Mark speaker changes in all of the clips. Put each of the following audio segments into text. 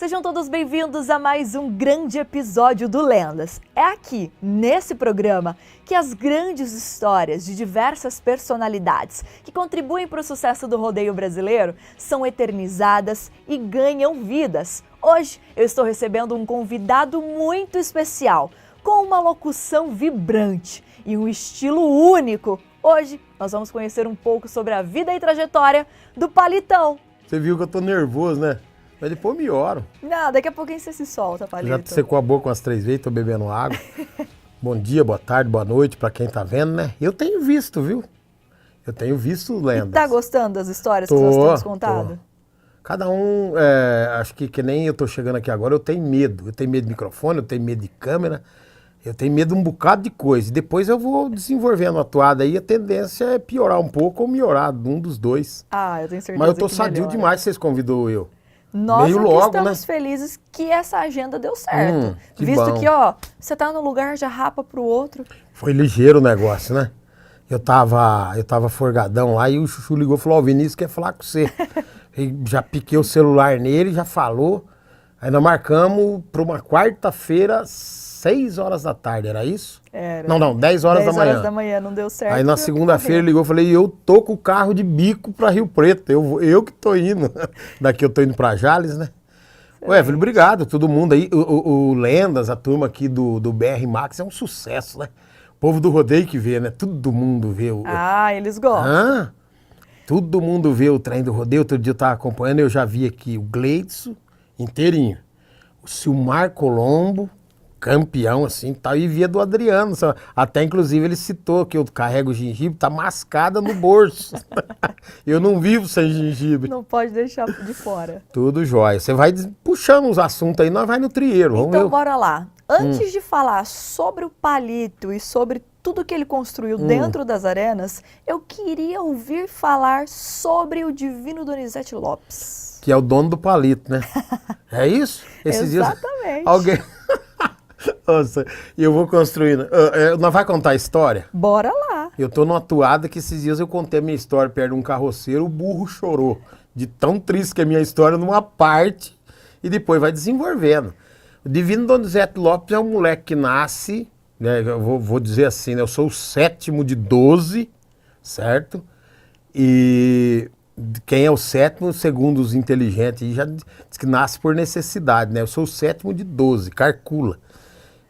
Speaker 1: Sejam todos bem-vindos a mais um grande episódio do Lendas. É aqui, nesse programa, que as grandes histórias de diversas personalidades que contribuem para o sucesso do rodeio brasileiro são eternizadas e ganham vidas. Hoje eu estou recebendo um convidado muito especial, com uma locução vibrante e um estilo único. Hoje nós vamos conhecer um pouco sobre a vida e trajetória do Palitão.
Speaker 2: Você viu que eu tô nervoso, né? Mas depois eu melhoro.
Speaker 1: Não, daqui a pouquinho você se solta, Palito.
Speaker 2: Já secou a boca umas 3 vezes, tô bebendo água. Bom dia, boa tarde, boa noite pra quem tá vendo, né? Eu tenho visto, viu? Eu tenho visto lendas.
Speaker 1: E tá gostando das histórias que nós temos contado?
Speaker 2: Cada um, acho que nem eu tô chegando aqui agora, eu tenho medo. Eu tenho medo de microfone, eu tenho medo de câmera, eu tenho medo de um bocado de coisa. E depois eu vou desenvolvendo a atuada aí, a tendência é piorar um pouco ou melhorar, um dos dois.
Speaker 1: Ah, eu tenho certeza.
Speaker 2: Mas eu tô
Speaker 1: que
Speaker 2: sadio
Speaker 1: melhora.
Speaker 2: demais que vocês convidou eu.
Speaker 1: Nós
Speaker 2: meio
Speaker 1: aqui
Speaker 2: logo,
Speaker 1: estamos
Speaker 2: né?
Speaker 1: felizes que essa agenda deu certo.
Speaker 2: Que
Speaker 1: Visto
Speaker 2: bom.
Speaker 1: que, ó, você tá num lugar, já rapa pro outro.
Speaker 2: Foi ligeiro o negócio, né? Eu tava forgadão lá e o Chuchu ligou e falou, ó, o Vinícius quer falar com você. E já piquei o celular nele, já falou. Aí nós marcamos para uma quarta-feira, 6 horas da tarde, era isso?
Speaker 1: Era.
Speaker 2: Não, 10 horas da
Speaker 1: 10
Speaker 2: manhã.
Speaker 1: horas da manhã, não deu certo.
Speaker 2: Aí na segunda-feira ele ligou e falei, eu tô com o carro de bico pra Rio Preto, eu que tô indo. Daqui eu tô indo pra Jales, né? Ué, falei, obrigado, todo mundo aí. O Lendas, a turma aqui do BR Max é um sucesso, né? O povo do rodeio que vê, né? Todo mundo vê o...
Speaker 1: Ah, eles gostam.
Speaker 2: Hã? Todo mundo vê o trem do rodeio. Outro dia eu tava acompanhando, eu já vi aqui o Gleidson inteirinho. O Silmar Colombo, campeão, assim, tal, e via do Adriano. Até, inclusive, ele citou que eu carrego o gengibre, tá mascada no bolso. Eu não vivo sem gengibre.
Speaker 1: Não pode deixar de fora.
Speaker 2: Tudo jóia. Você vai puxando os assuntos aí, nós vai no trieiro. Vamos
Speaker 1: Então,
Speaker 2: ver.
Speaker 1: bora lá. Antes de falar sobre o Palito e sobre tudo que ele construiu dentro das arenas, eu queria ouvir falar sobre o Divino Donizete Lopes.
Speaker 2: Que é o dono do palito, né? É isso? Esses
Speaker 1: Exatamente.
Speaker 2: Dias, alguém... Nossa, e eu vou construindo. Nós vai contar a história?
Speaker 1: Bora lá.
Speaker 2: Eu tô numa toada que esses dias eu contei a minha história perto de um carroceiro, o burro chorou. De tão triste que é a minha história numa parte e depois vai desenvolvendo. O Divino Donizete Lopes é um moleque que nasce, né, eu vou dizer assim, né, eu sou o 7º de 12, certo? E quem é o 7º, segundo os inteligentes, já diz que nasce por necessidade, né? Eu sou o 7º de 12, carcula.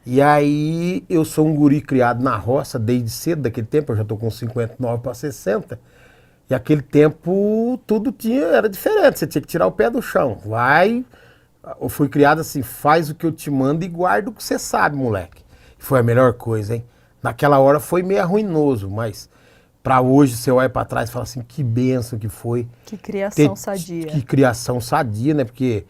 Speaker 2: E aí eu sou um guri criado na roça desde cedo, daquele tempo, eu já tô com 59 para 60. E aquele tempo tudo era diferente, você tinha que tirar o pé do chão. Eu fui criado assim, faz o que eu te mando e guarda o que você sabe, moleque. Foi a melhor coisa, hein? Naquela hora foi meio arruinoso, mas pra hoje você olha pra trás e fala assim, que bênção que foi.
Speaker 1: Que criação sadia.
Speaker 2: Que criação sadia, né? Porque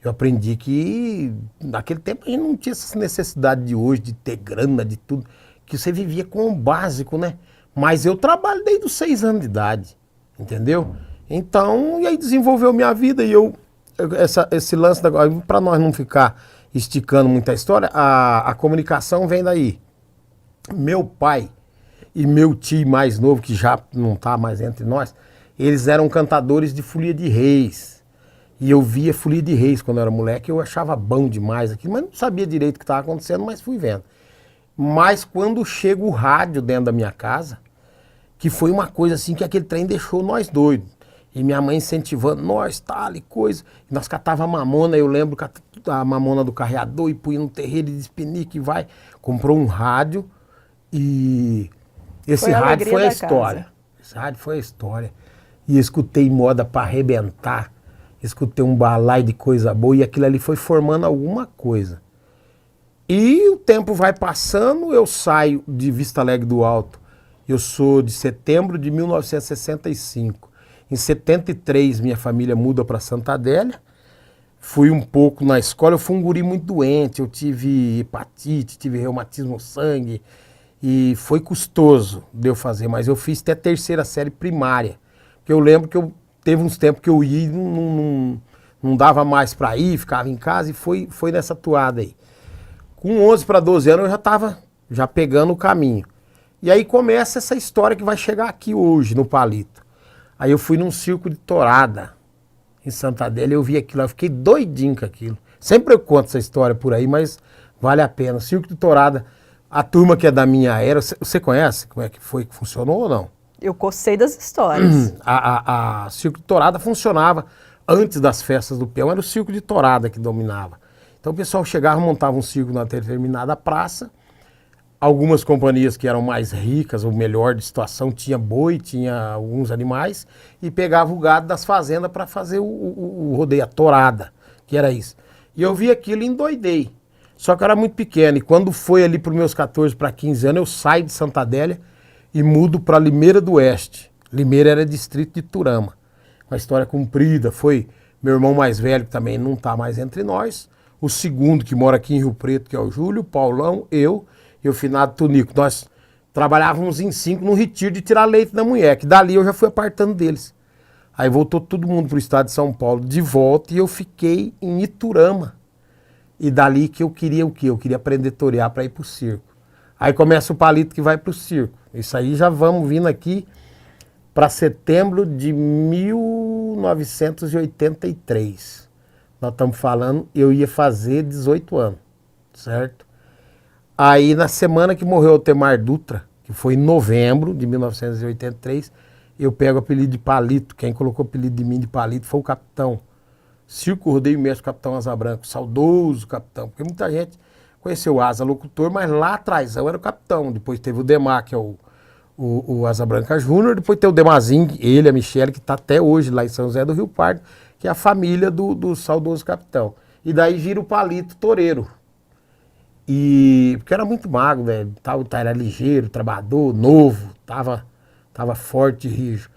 Speaker 2: eu aprendi que naquele tempo a gente não tinha essa necessidade de hoje, de ter grana, de tudo. Que você vivia com o básico, né? Mas eu trabalho desde os 6 anos de idade, entendeu? Então, e aí desenvolveu minha vida e esse lance, para nós não ficar esticando muita história, a comunicação vem daí. Meu pai e meu tio mais novo, que já não está mais entre nós, eles eram cantadores de folia de reis. E eu via folia de reis quando eu era moleque, eu achava bom demais aquilo, mas não sabia direito o que estava acontecendo, mas fui vendo. Mas quando chega o rádio dentro da minha casa, que foi uma coisa assim que aquele trem deixou nós doidos. E minha mãe incentivando, nós, tal e coisa. E nós catava a mamona, eu lembro a mamona do carreador e punha no terreiro e despinique e vai. Comprou um rádio e esse rádio foi a história. Esse rádio foi a história. E eu escutei moda para arrebentar, escutei um balaio de coisa boa e aquilo ali foi formando alguma coisa. E o tempo vai passando, eu saio de Vista Alegre do Alto. Eu sou de setembro de 1965. Em 73, minha família muda para Santa Adélia. Fui um pouco na escola, eu fui um guri muito doente, eu tive hepatite, tive reumatismo no sangue. E foi custoso de eu fazer, mas eu fiz até a 3ª série primária. Porque eu lembro que teve uns tempos que eu ia e não dava mais para ir, ficava em casa e foi nessa toada aí. Com 11 para 12 anos eu já estava pegando o caminho. E aí começa essa história que vai chegar aqui hoje, no Palito. Aí eu fui num circo de tourada em Santa Adélia, eu vi aquilo, eu fiquei doidinho com aquilo. Sempre eu conto essa história por aí, mas vale a pena. Circo de Tourada, a turma que é da minha era, você conhece como é que foi que funcionou ou não?
Speaker 1: Eu sei das histórias.
Speaker 2: A Circo de Tourada funcionava antes das festas do peão, era o Circo de Tourada que dominava. Então o pessoal chegava, montava um circo na determinada praça. Algumas companhias que eram mais ricas, ou melhor de situação, tinha boi, tinha alguns animais, e pegava o gado das fazendas para fazer o rodeio, a tourada, que era isso. E eu vi aquilo e endoidei. Só que eu era muito pequeno, e quando foi ali para os meus 14 para 15 anos, eu saio de Santa Adélia e mudo para Limeira do Oeste. Limeira era distrito de Turama. Uma história comprida, foi meu irmão mais velho, que também não está mais entre nós, o segundo que mora aqui em Rio Preto, que é o Júlio, o Paulão, eu e o finado Tunico. Nós trabalhávamos em 5 no retiro de tirar leite da mulher, que dali eu já fui apartando deles. Aí voltou todo mundo para o estado de São Paulo de volta e eu fiquei em Iturama. E dali que eu queria o quê? Eu queria aprender a torear para ir para o circo. Aí começa o palito que vai para o circo. Isso aí já vamos vindo aqui para setembro de 1983. Nós estamos falando, eu ia fazer 18 anos, certo? Aí na semana que morreu o Temar Dutra, que foi em novembro de 1983, eu pego o apelido de Palito. Quem colocou o apelido de mim de Palito foi o capitão. Circo Rodeio Mestre, capitão Asa Branca, saudoso capitão, porque muita gente conheceu o Asa locutor, mas lá atrás eu era o capitão. Depois teve o Demar, que é o Asa Branca Júnior, depois tem o Demarzinho, ele, a Michele, que está até hoje lá em São José do Rio Pardo, que é a família do saudoso capitão. E daí vira o Palito Toureiro. E porque era muito magro, velho, era ligeiro, trabalhador, novo, tava forte e rijo.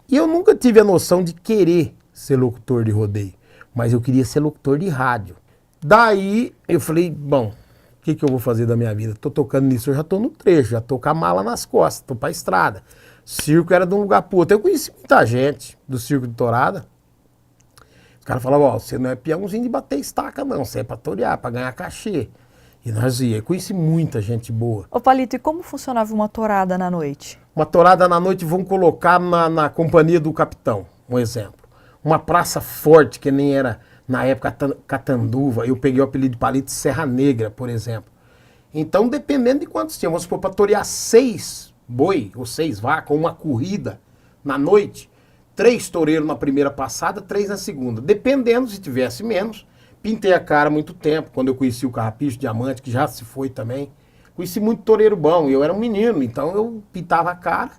Speaker 2: E eu nunca tive a noção de querer ser locutor de rodeio, mas eu queria ser locutor de rádio. Daí eu falei, bom, o que eu vou fazer da minha vida? Tô tocando nisso, eu já tô no trecho, já tô com a mala nas costas, tô pra estrada. Circo era de um lugar pro outro. Eu conheci muita gente do Circo de Tourada. Os caras falavam, ó, você não é peãozinho de bater estaca não, você é pra torear, pra ganhar cachê. E nós ia. Eu conheci muita gente boa.
Speaker 1: Ô Palito, e como funcionava uma tourada na noite?
Speaker 2: Uma tourada na noite, vamos colocar na companhia do capitão, um exemplo. Uma praça forte, que nem era na época Catanduva, eu peguei o apelido de Palito de Serra Negra, por exemplo. Então, dependendo de quantos tinha, vamos supor, para torear 6 boi ou 6 vacas, uma corrida na noite, 3 toureiros na primeira passada, 3 na segunda. Dependendo, se tivesse menos. Pintei a cara há muito tempo, quando eu conheci o Carrapicho Diamante, que já se foi também. Conheci muito toureiro bom, eu era um menino, então eu pintava a cara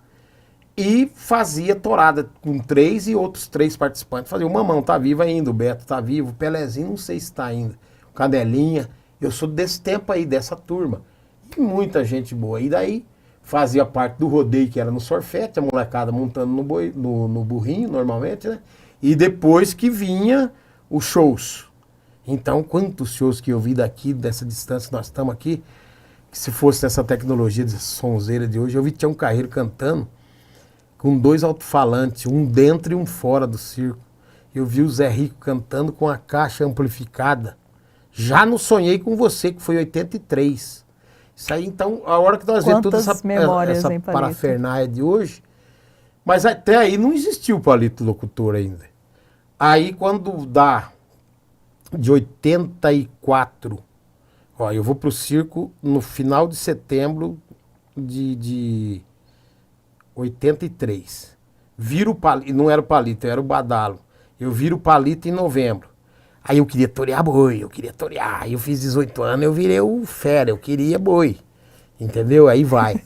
Speaker 2: e fazia tourada com 3 e outros 3 participantes. Fazia o Mamão, tá vivo ainda, o Beto tá vivo, o Pelezinho não sei se tá ainda, o Cadelinha. Eu sou desse tempo aí, dessa turma. E muita gente boa. E daí fazia parte do rodeio, que era no sorfete, a molecada montando no burrinho, normalmente, né? E depois que vinha os shows. Então, quantos shows que eu vi daqui, dessa distância que nós estamos aqui, que se fosse nessa tecnologia de sonzeira de hoje, eu vi Tião Carreiro cantando com 2 alto-falantes, um dentro e um fora do circo. Eu vi o Zé Rico cantando com a caixa amplificada. Já não sonhei com você, que foi em 83. Isso aí, então, a hora que nós vemos toda essa parafernália de hoje, mas até aí não existiu o Palito Locutor ainda. Aí, quando dá de 84, ó, eu vou pro circo no final de setembro de 83. Viro o Palito, não era o Palito, era o Badalo. Eu viro o Palito em novembro. Aí eu queria torear boi, eu queria torear. Aí eu fiz 18 anos, eu virei o fera, eu queria boi. Entendeu? Aí vai.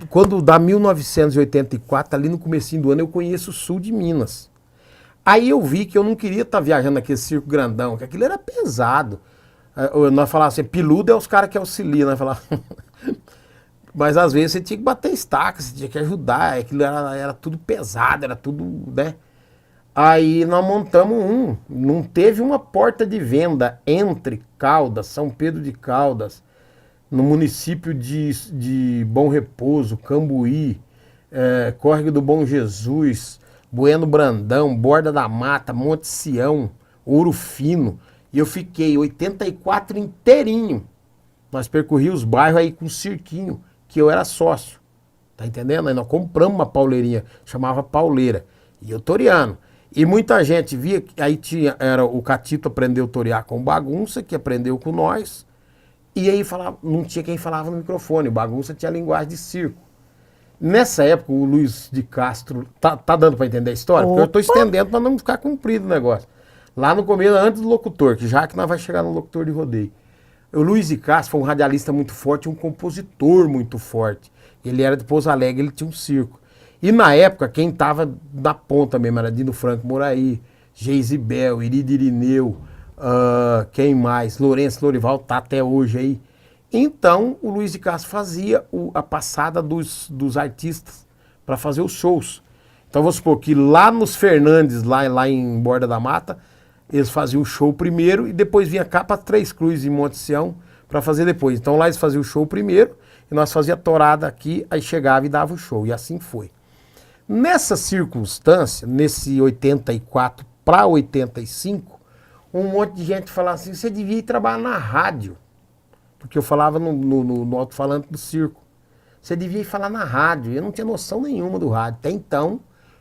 Speaker 2: Quando dá 1984, ali no comecinho do ano, eu conheço o sul de Minas. Aí eu vi que eu não queria estar viajando naquele circo grandão, que aquilo era pesado. Nós falávamos assim, peludo é os caras que auxiliam, nós falávamos. Mas às vezes você tinha que bater estaca, você tinha que ajudar, aquilo era tudo pesado, era tudo, né? Aí nós montamos não teve uma porta de venda entre Caldas, São Pedro de Caldas, no município de Bom Repouso, Cambuí, Córrego do Bom Jesus, Bueno Brandão, Borda da Mata, Monte Sião, Ouro Fino. E eu fiquei 84 inteirinho. Nós percorríamos os bairros aí com um cirquinho, que eu era sócio. Tá entendendo? Aí nós compramos uma pauleirinha, chamava pauleira. E eu toreando. E muita gente via, aí era o Catito aprendeu a torear com Bagunça, que aprendeu com nós, e aí falava, não tinha quem falava no microfone, o Bagunça tinha linguagem de circo. Nessa época, o Luiz de Castro, tá dando para entender a história? Porque eu estou estendendo para não ficar comprido o negócio. Lá no começo, antes do locutor, que já que nós vai chegar no locutor de rodeio. O Luiz de Castro foi um radialista muito forte, um compositor muito forte. Ele era de Pouso Alegre, ele tinha um circo. E na época, quem estava na ponta mesmo era Dino Franco Moraí, Geisibel, Iride Irineu, quem mais? Lourenço Lorival tá até hoje aí. Então, o Luiz de Castro fazia a passada dos artistas para fazer os shows. Então, vamos supor que lá nos Fernandes, lá em Borda da Mata, eles faziam o show primeiro e depois vinha cá para Três Cruzes em Monte Sião para fazer depois. Então, lá eles faziam o show primeiro e nós fazíamos a torada aqui, aí chegava e dava o show. E assim foi. Nessa circunstância, nesse 84 para 85, um monte de gente falava assim, você devia ir trabalhar na rádio. Porque eu falava no alto-falante do circo. Você devia ir falar na rádio. Eu não tinha noção nenhuma do rádio. Até então,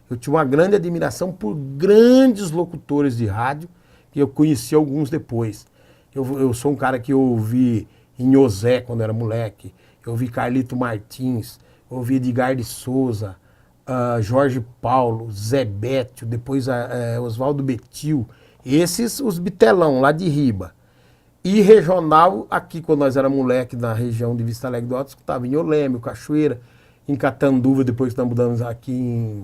Speaker 2: eu tinha uma grande admiração por grandes locutores de rádio, que eu conheci alguns depois. Eu sou um cara que eu ouvi em Osé quando era moleque. Eu ouvi Carlito Martins, eu ouvi Edgar de Souza, Jorge Paulo, Zé Bétio, depois Oswaldo Betil. Esses, os bitelão, lá de Riba. E regional, aqui quando nós era moleque, na região de Vista Alegre do Alto, escutava em Olêmio, Cachoeira, em Catanduva, depois que nós mudamos aqui,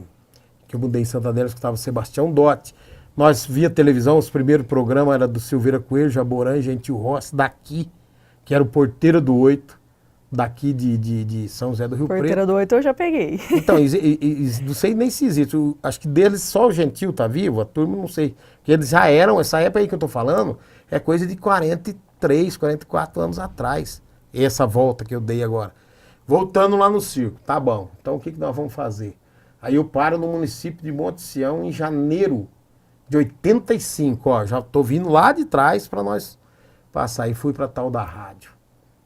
Speaker 2: que eu mudei em Santa Adélia, escutava Sebastião Dotti. Nós via televisão, os primeiros programas eram do Silveira Coelho, Jaborã e Gentil Rossi, daqui, que era o Porteiro do Oito, daqui de São José do Rio Preto.
Speaker 1: Porteira do Oito eu já peguei.
Speaker 2: Então, não sei nem se existe. Acho que deles só o Gentil tá vivo, a turma não sei. Porque eles já eram, essa época aí que eu tô falando, é coisa de 43, 44 anos atrás. Essa volta que eu dei agora. Voltando lá no circo, tá bom. Então o que nós vamos fazer? Aí eu paro no município de Monte Sião em janeiro de 85. Ó, já tô vindo lá de trás para nós passar. E fui pra tal da rádio.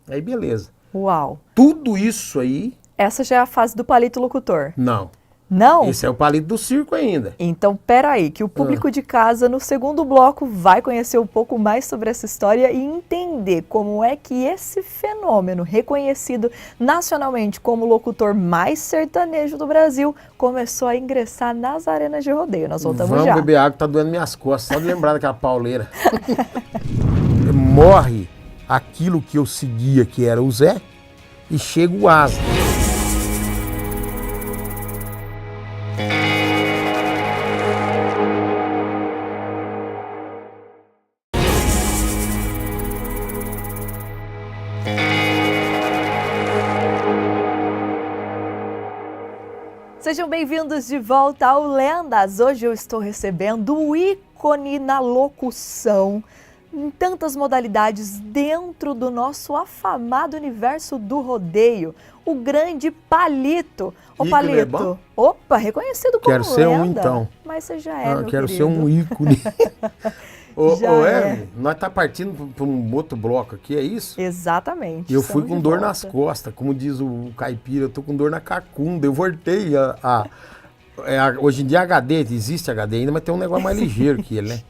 Speaker 2: Aí beleza.
Speaker 1: Uau.
Speaker 2: Tudo isso aí...
Speaker 1: Essa já é a fase do palito locutor.
Speaker 2: Não.
Speaker 1: Não?
Speaker 2: Esse é o palito do circo ainda.
Speaker 1: Então, peraí, que o público de casa, no segundo bloco, vai conhecer um pouco mais sobre essa história e entender como é que esse fenômeno, reconhecido nacionalmente como o locutor mais sertanejo do Brasil, começou a ingressar nas arenas de rodeio. Nós voltamos já.
Speaker 2: Vamos beber água, tá doendo minhas costas, só de lembrar daquela pauleira. Morre aquilo que eu seguia, que era o Zé, e chega o Asa.
Speaker 1: Sejam bem-vindos de volta ao Lendas. Hoje eu estou recebendo o ícone na locução, em tantas modalidades dentro do nosso afamado universo do rodeio, o grande Palito. Ô
Speaker 2: Palito, é
Speaker 1: Palito, opa, reconhecido como
Speaker 2: quero ser
Speaker 1: lenda,
Speaker 2: um então.
Speaker 1: mas você já é, meu
Speaker 2: quero
Speaker 1: querido.
Speaker 2: ser um ícone. Ô,
Speaker 1: é.
Speaker 2: Evelyn, nós tá partindo para um outro bloco aqui, é isso?
Speaker 1: Exatamente.
Speaker 2: Eu fui com dor
Speaker 1: volta.
Speaker 2: nas costas, como diz o caipira, eu tô com dor na cacunda, eu voltei hoje em dia HD, existe HD ainda, mas tem um negócio mais ligeiro que ele, né?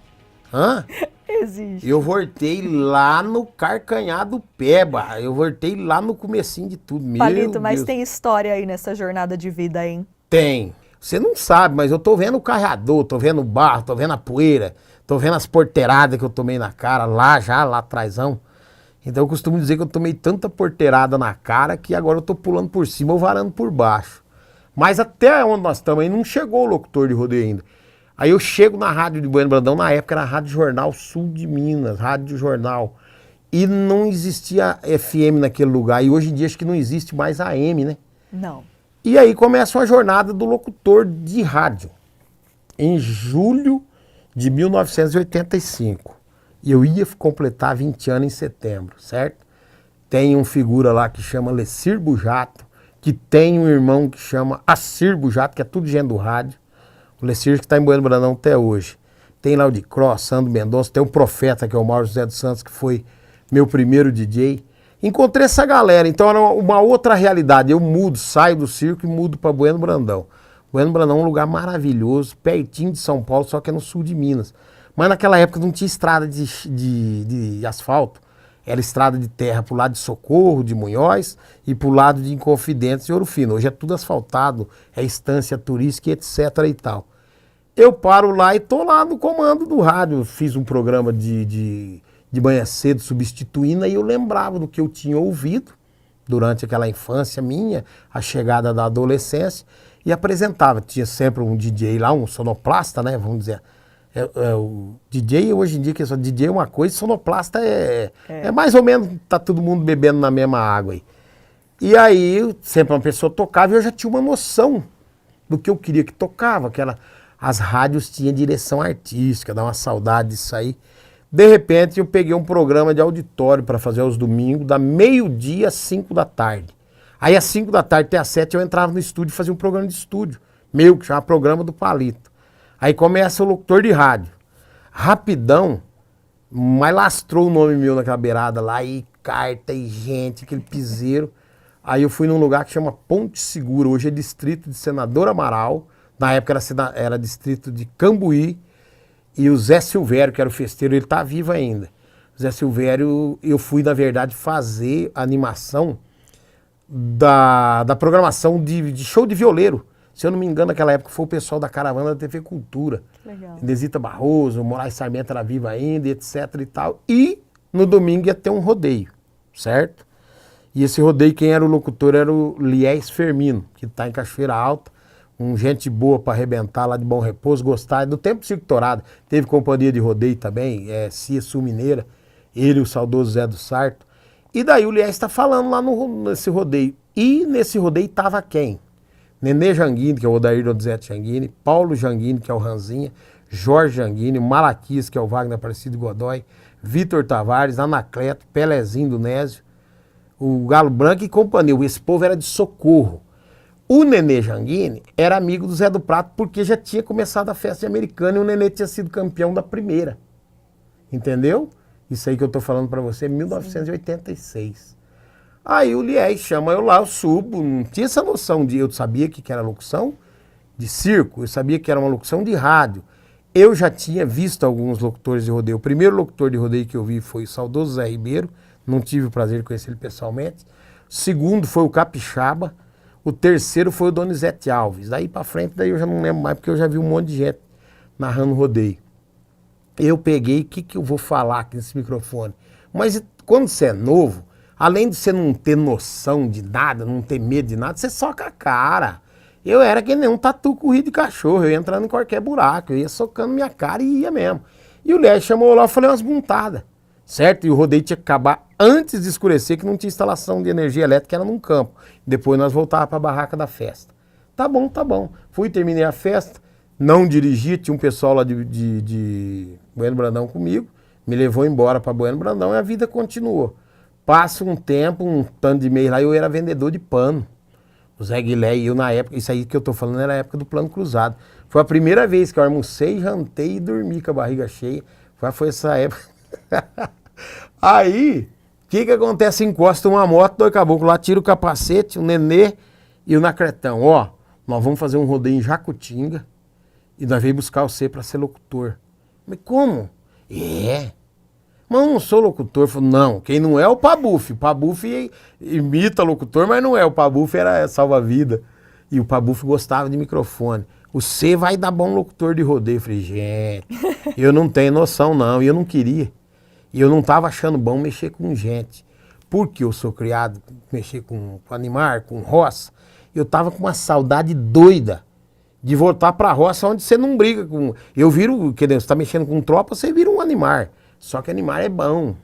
Speaker 2: Hã?
Speaker 1: Existe.
Speaker 2: Eu voltei lá no carcanhar do Peba, eu voltei lá no comecinho de tudo mesmo.
Speaker 1: Palito, mas tem história aí nessa jornada de vida, hein?
Speaker 2: Tem. Você não sabe, mas eu tô vendo o carreador, tô vendo o barro, tô vendo a poeira, tô vendo as porteiradas que eu tomei na cara lá atrásão. Então eu costumo dizer que eu tomei tanta porteirada na cara que agora eu tô pulando por cima ou varando por baixo. Mas até onde nós estamos aí não chegou o locutor de rodeio ainda. Aí eu chego na rádio de Bueno Brandão, na época era a Rádio Jornal Sul de Minas, Rádio Jornal. E não existia FM naquele lugar. E hoje em dia acho que não existe mais AM, né?
Speaker 1: Não.
Speaker 2: E aí começa uma jornada do locutor de rádio. Em julho de 1985. E eu ia completar 20 anos em setembro, certo? Tem um figura lá que chama Lecir Bujato, que tem um irmão que chama Assir Bujato, que é tudo gente do rádio. O Lecir que está em Bueno Brandão até hoje. Tem lá o de Cross, Sandro Mendonça, tem o Profeta, que é o Mauro José dos Santos, que foi meu primeiro DJ. Encontrei essa galera, então era uma outra realidade. Eu mudo, saio do circo e mudo para Bueno Brandão. Bueno Brandão é um lugar maravilhoso, pertinho de São Paulo, só que é no sul de Minas. Mas naquela época não tinha estrada de asfalto. Era estrada de terra pro lado de Socorro, de Munhoz, e pro lado de Inconfidentes e Ouro Fino. Hoje é tudo asfaltado, é estância turística, etc. e tal. Eu paro lá e tô lá no comando do rádio. Fiz um programa de manhã cedo substituindo, e eu lembrava do que eu tinha ouvido durante aquela infância minha, a chegada da adolescência, e apresentava. Tinha sempre um DJ lá, um sonoplasta, né, vamos dizer. O DJ, hoje em dia, que é só DJ é uma coisa, sonoplasta é mais ou menos, tá todo mundo bebendo na mesma água aí. E aí, sempre uma pessoa tocava e eu já tinha uma noção do que eu queria que tocava, as rádios tinham direção artística, dá uma saudade disso aí. De repente, eu peguei um programa de auditório para fazer aos domingos, da meio-dia às 5 da tarde. Aí, às 5 da tarde até às 7, eu entrava no estúdio e fazia um programa de estúdio, meu, que chama Programa do Palito. Aí começa o locutor de rádio. Rapidão, mas lastrou o nome meu naquela beirada lá, e carta, e gente, aquele piseiro. Aí eu fui num lugar que chama Ponte Segura, hoje é distrito de Senador Amaral, na época era distrito de Cambuí, e o Zé Silvério, que era o festeiro, ele tá vivo ainda. O Zé Silvério, eu fui, na verdade, fazer a animação da programação de show de violeiro. Se eu não me engano, naquela época foi o pessoal da caravana da TV Cultura.
Speaker 1: Legal.
Speaker 2: Inesita Barroso, Moraes Sarmento era vivo ainda, etc e tal. E no domingo ia ter um rodeio, certo? E esse rodeio, quem era o locutor era o Liés Fermino, que está em Cachoeira Alta. Gente boa para arrebentar lá de Bom Repouso, gostar. Do tempo do Circo Torado, teve companhia de rodeio também, Cia Sul Mineira, ele e o saudoso Zé do Sarto. E daí o Liés está falando lá nesse rodeio. E nesse rodeio tava quem? Nenê Janguini, que é o Odair Donizete Janguini, Paulo Janguini, que é o Ranzinha, Jorge Janguini, Malaquias, que é o Wagner Aparecido Godoy, Vitor Tavares, Anacleto, Pelezinho do Nésio, o Galo Branco e companhia. Esse povo era de Socorro. O Nenê Janguini era amigo do Zé do Prato porque já tinha começado a festa de Americana e o Nenê tinha sido campeão da primeira. Entendeu? Isso aí que eu tô falando pra você é 1986. Aí o Liés chama eu lá, eu subo, não tinha essa noção eu sabia que era locução de circo, eu sabia que era uma locução de rádio. Eu já tinha visto alguns locutores de rodeio. O primeiro locutor de rodeio que eu vi foi o saudoso Zé Ribeiro, não tive o prazer de conhecer ele pessoalmente. O segundo foi o Capixaba, o terceiro foi o Donizete Alves. Daí pra frente, daí eu já não lembro mais, porque eu já vi um monte de gente narrando rodeio. Eu peguei, o que eu vou falar aqui nesse microfone? Mas quando você é novo, além de você não ter noção de nada, não ter medo de nada, você soca a cara. Eu era que nem um tatu corrido de cachorro, eu ia entrando em qualquer buraco, eu ia socando minha cara e ia mesmo. E o Liés chamou lá, eu falei umas buntadas, certo? E o rodeio tinha que acabar antes de escurecer, que não tinha instalação de energia elétrica, era num campo. Depois nós voltávamos para a barraca da festa. Tá bom, tá bom. Fui, terminei a festa, não dirigi, tinha um pessoal lá de Bueno Brandão comigo, me levou embora para Bueno Brandão e a vida continuou. Passa um tempo, um tanto de mês lá, eu era vendedor de pano. O Zé Guilherme e eu na época, isso aí que eu tô falando era a época do Plano Cruzado. Foi a primeira vez que eu almocei, jantei e dormi com a barriga cheia. Foi essa época. Aí, o que acontece? Encosta uma moto, dois caboclos lá, tira o capacete, o Nenê e o Nacretão. Ó, nós vamos fazer um rodeio em Jacutinga e nós veio buscar você para ser locutor. Mas como? Mas eu não sou locutor. Falei, não, quem não é o Pabuf. O Pabuf imita locutor, mas não é. O Pabuf era salva-vida. E o Pabuf gostava de microfone. O C vai dar bom locutor de rodeio. Eu falei, gente, eu não tenho noção não. E eu não queria. E eu não estava achando bom mexer com gente. Porque eu sou criado, mexer com animar, com roça. Eu tava com uma saudade doida de voltar pra roça onde você não briga com... Eu viro, que você tá mexendo com tropa, você vira um animar. Só que animar é bom,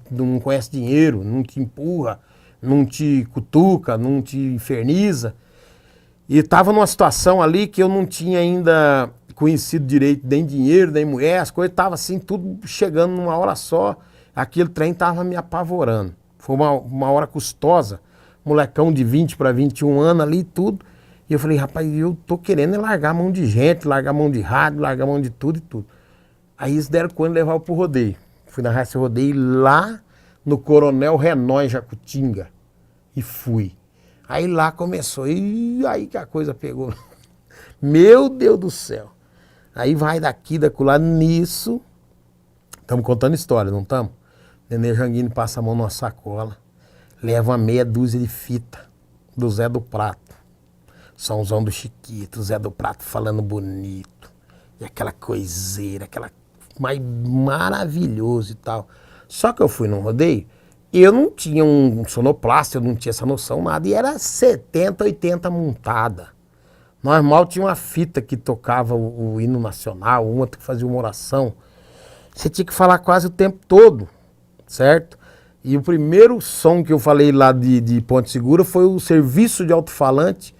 Speaker 2: não conhece dinheiro, não te empurra, não te cutuca, não te inferniza. E estava numa situação ali que eu não tinha ainda conhecido direito nem dinheiro, nem mulher, as coisas estavam assim, tudo chegando numa hora só. Aquele trem estava me apavorando. Foi uma hora custosa, molecão de 20 para 21 anos ali e tudo. E eu falei, rapaz, eu tô querendo largar a mão de gente, largar a mão de rádio, largar a mão de tudo e tudo. Aí eles deram conta de levar pro rodeio. Fui narrar esse rodeio lá no Coronel Renói, Jacutinga. E fui. Aí lá começou. E aí que a coisa pegou. Meu Deus do céu. Aí vai daqui, daquilo nisso. Estamos contando história, não estamos? Nenê Janguini passa a mão numa sacola, leva uma meia dúzia de fita do Zé do Prato. Somzão do Chiquito, Zé do Prato falando bonito. E aquela coiseira, aquela mais maravilhoso e tal. Só que eu fui num rodeio e eu não tinha um sonoplasta, eu não tinha essa noção, nada. E era 70, 80 montada. Normal tinha uma fita que tocava o hino nacional, uma que fazia uma oração. Você tinha que falar quase o tempo todo, certo? E o primeiro som que eu falei lá de Ponte Segura foi o serviço de alto-falante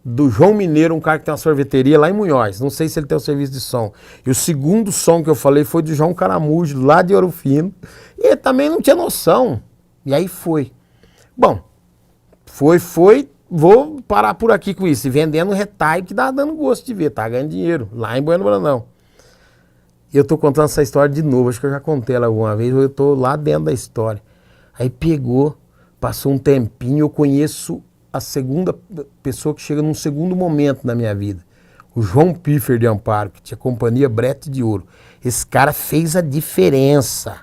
Speaker 2: do João Mineiro, um cara que tem uma sorveteria lá em Munhoz. Não sei se ele tem o serviço de som. E o segundo som que eu falei foi do João Caramujo, lá de Ouro Fino. E ele também não tinha noção. E aí foi. Bom, foi. Vou parar por aqui com isso. E vendendo retalho que dá dando gosto de ver. Tá ganhando dinheiro lá em Bueno Brandão. E eu tô contando essa história de novo. Acho que eu já contei ela alguma vez. Eu tô lá dentro da história. Aí pegou, passou um tempinho. Eu conheço a segunda pessoa que chega num segundo momento na minha vida. O João Piffer de Amparo, que tinha companhia Brete de Ouro. Esse cara fez a diferença.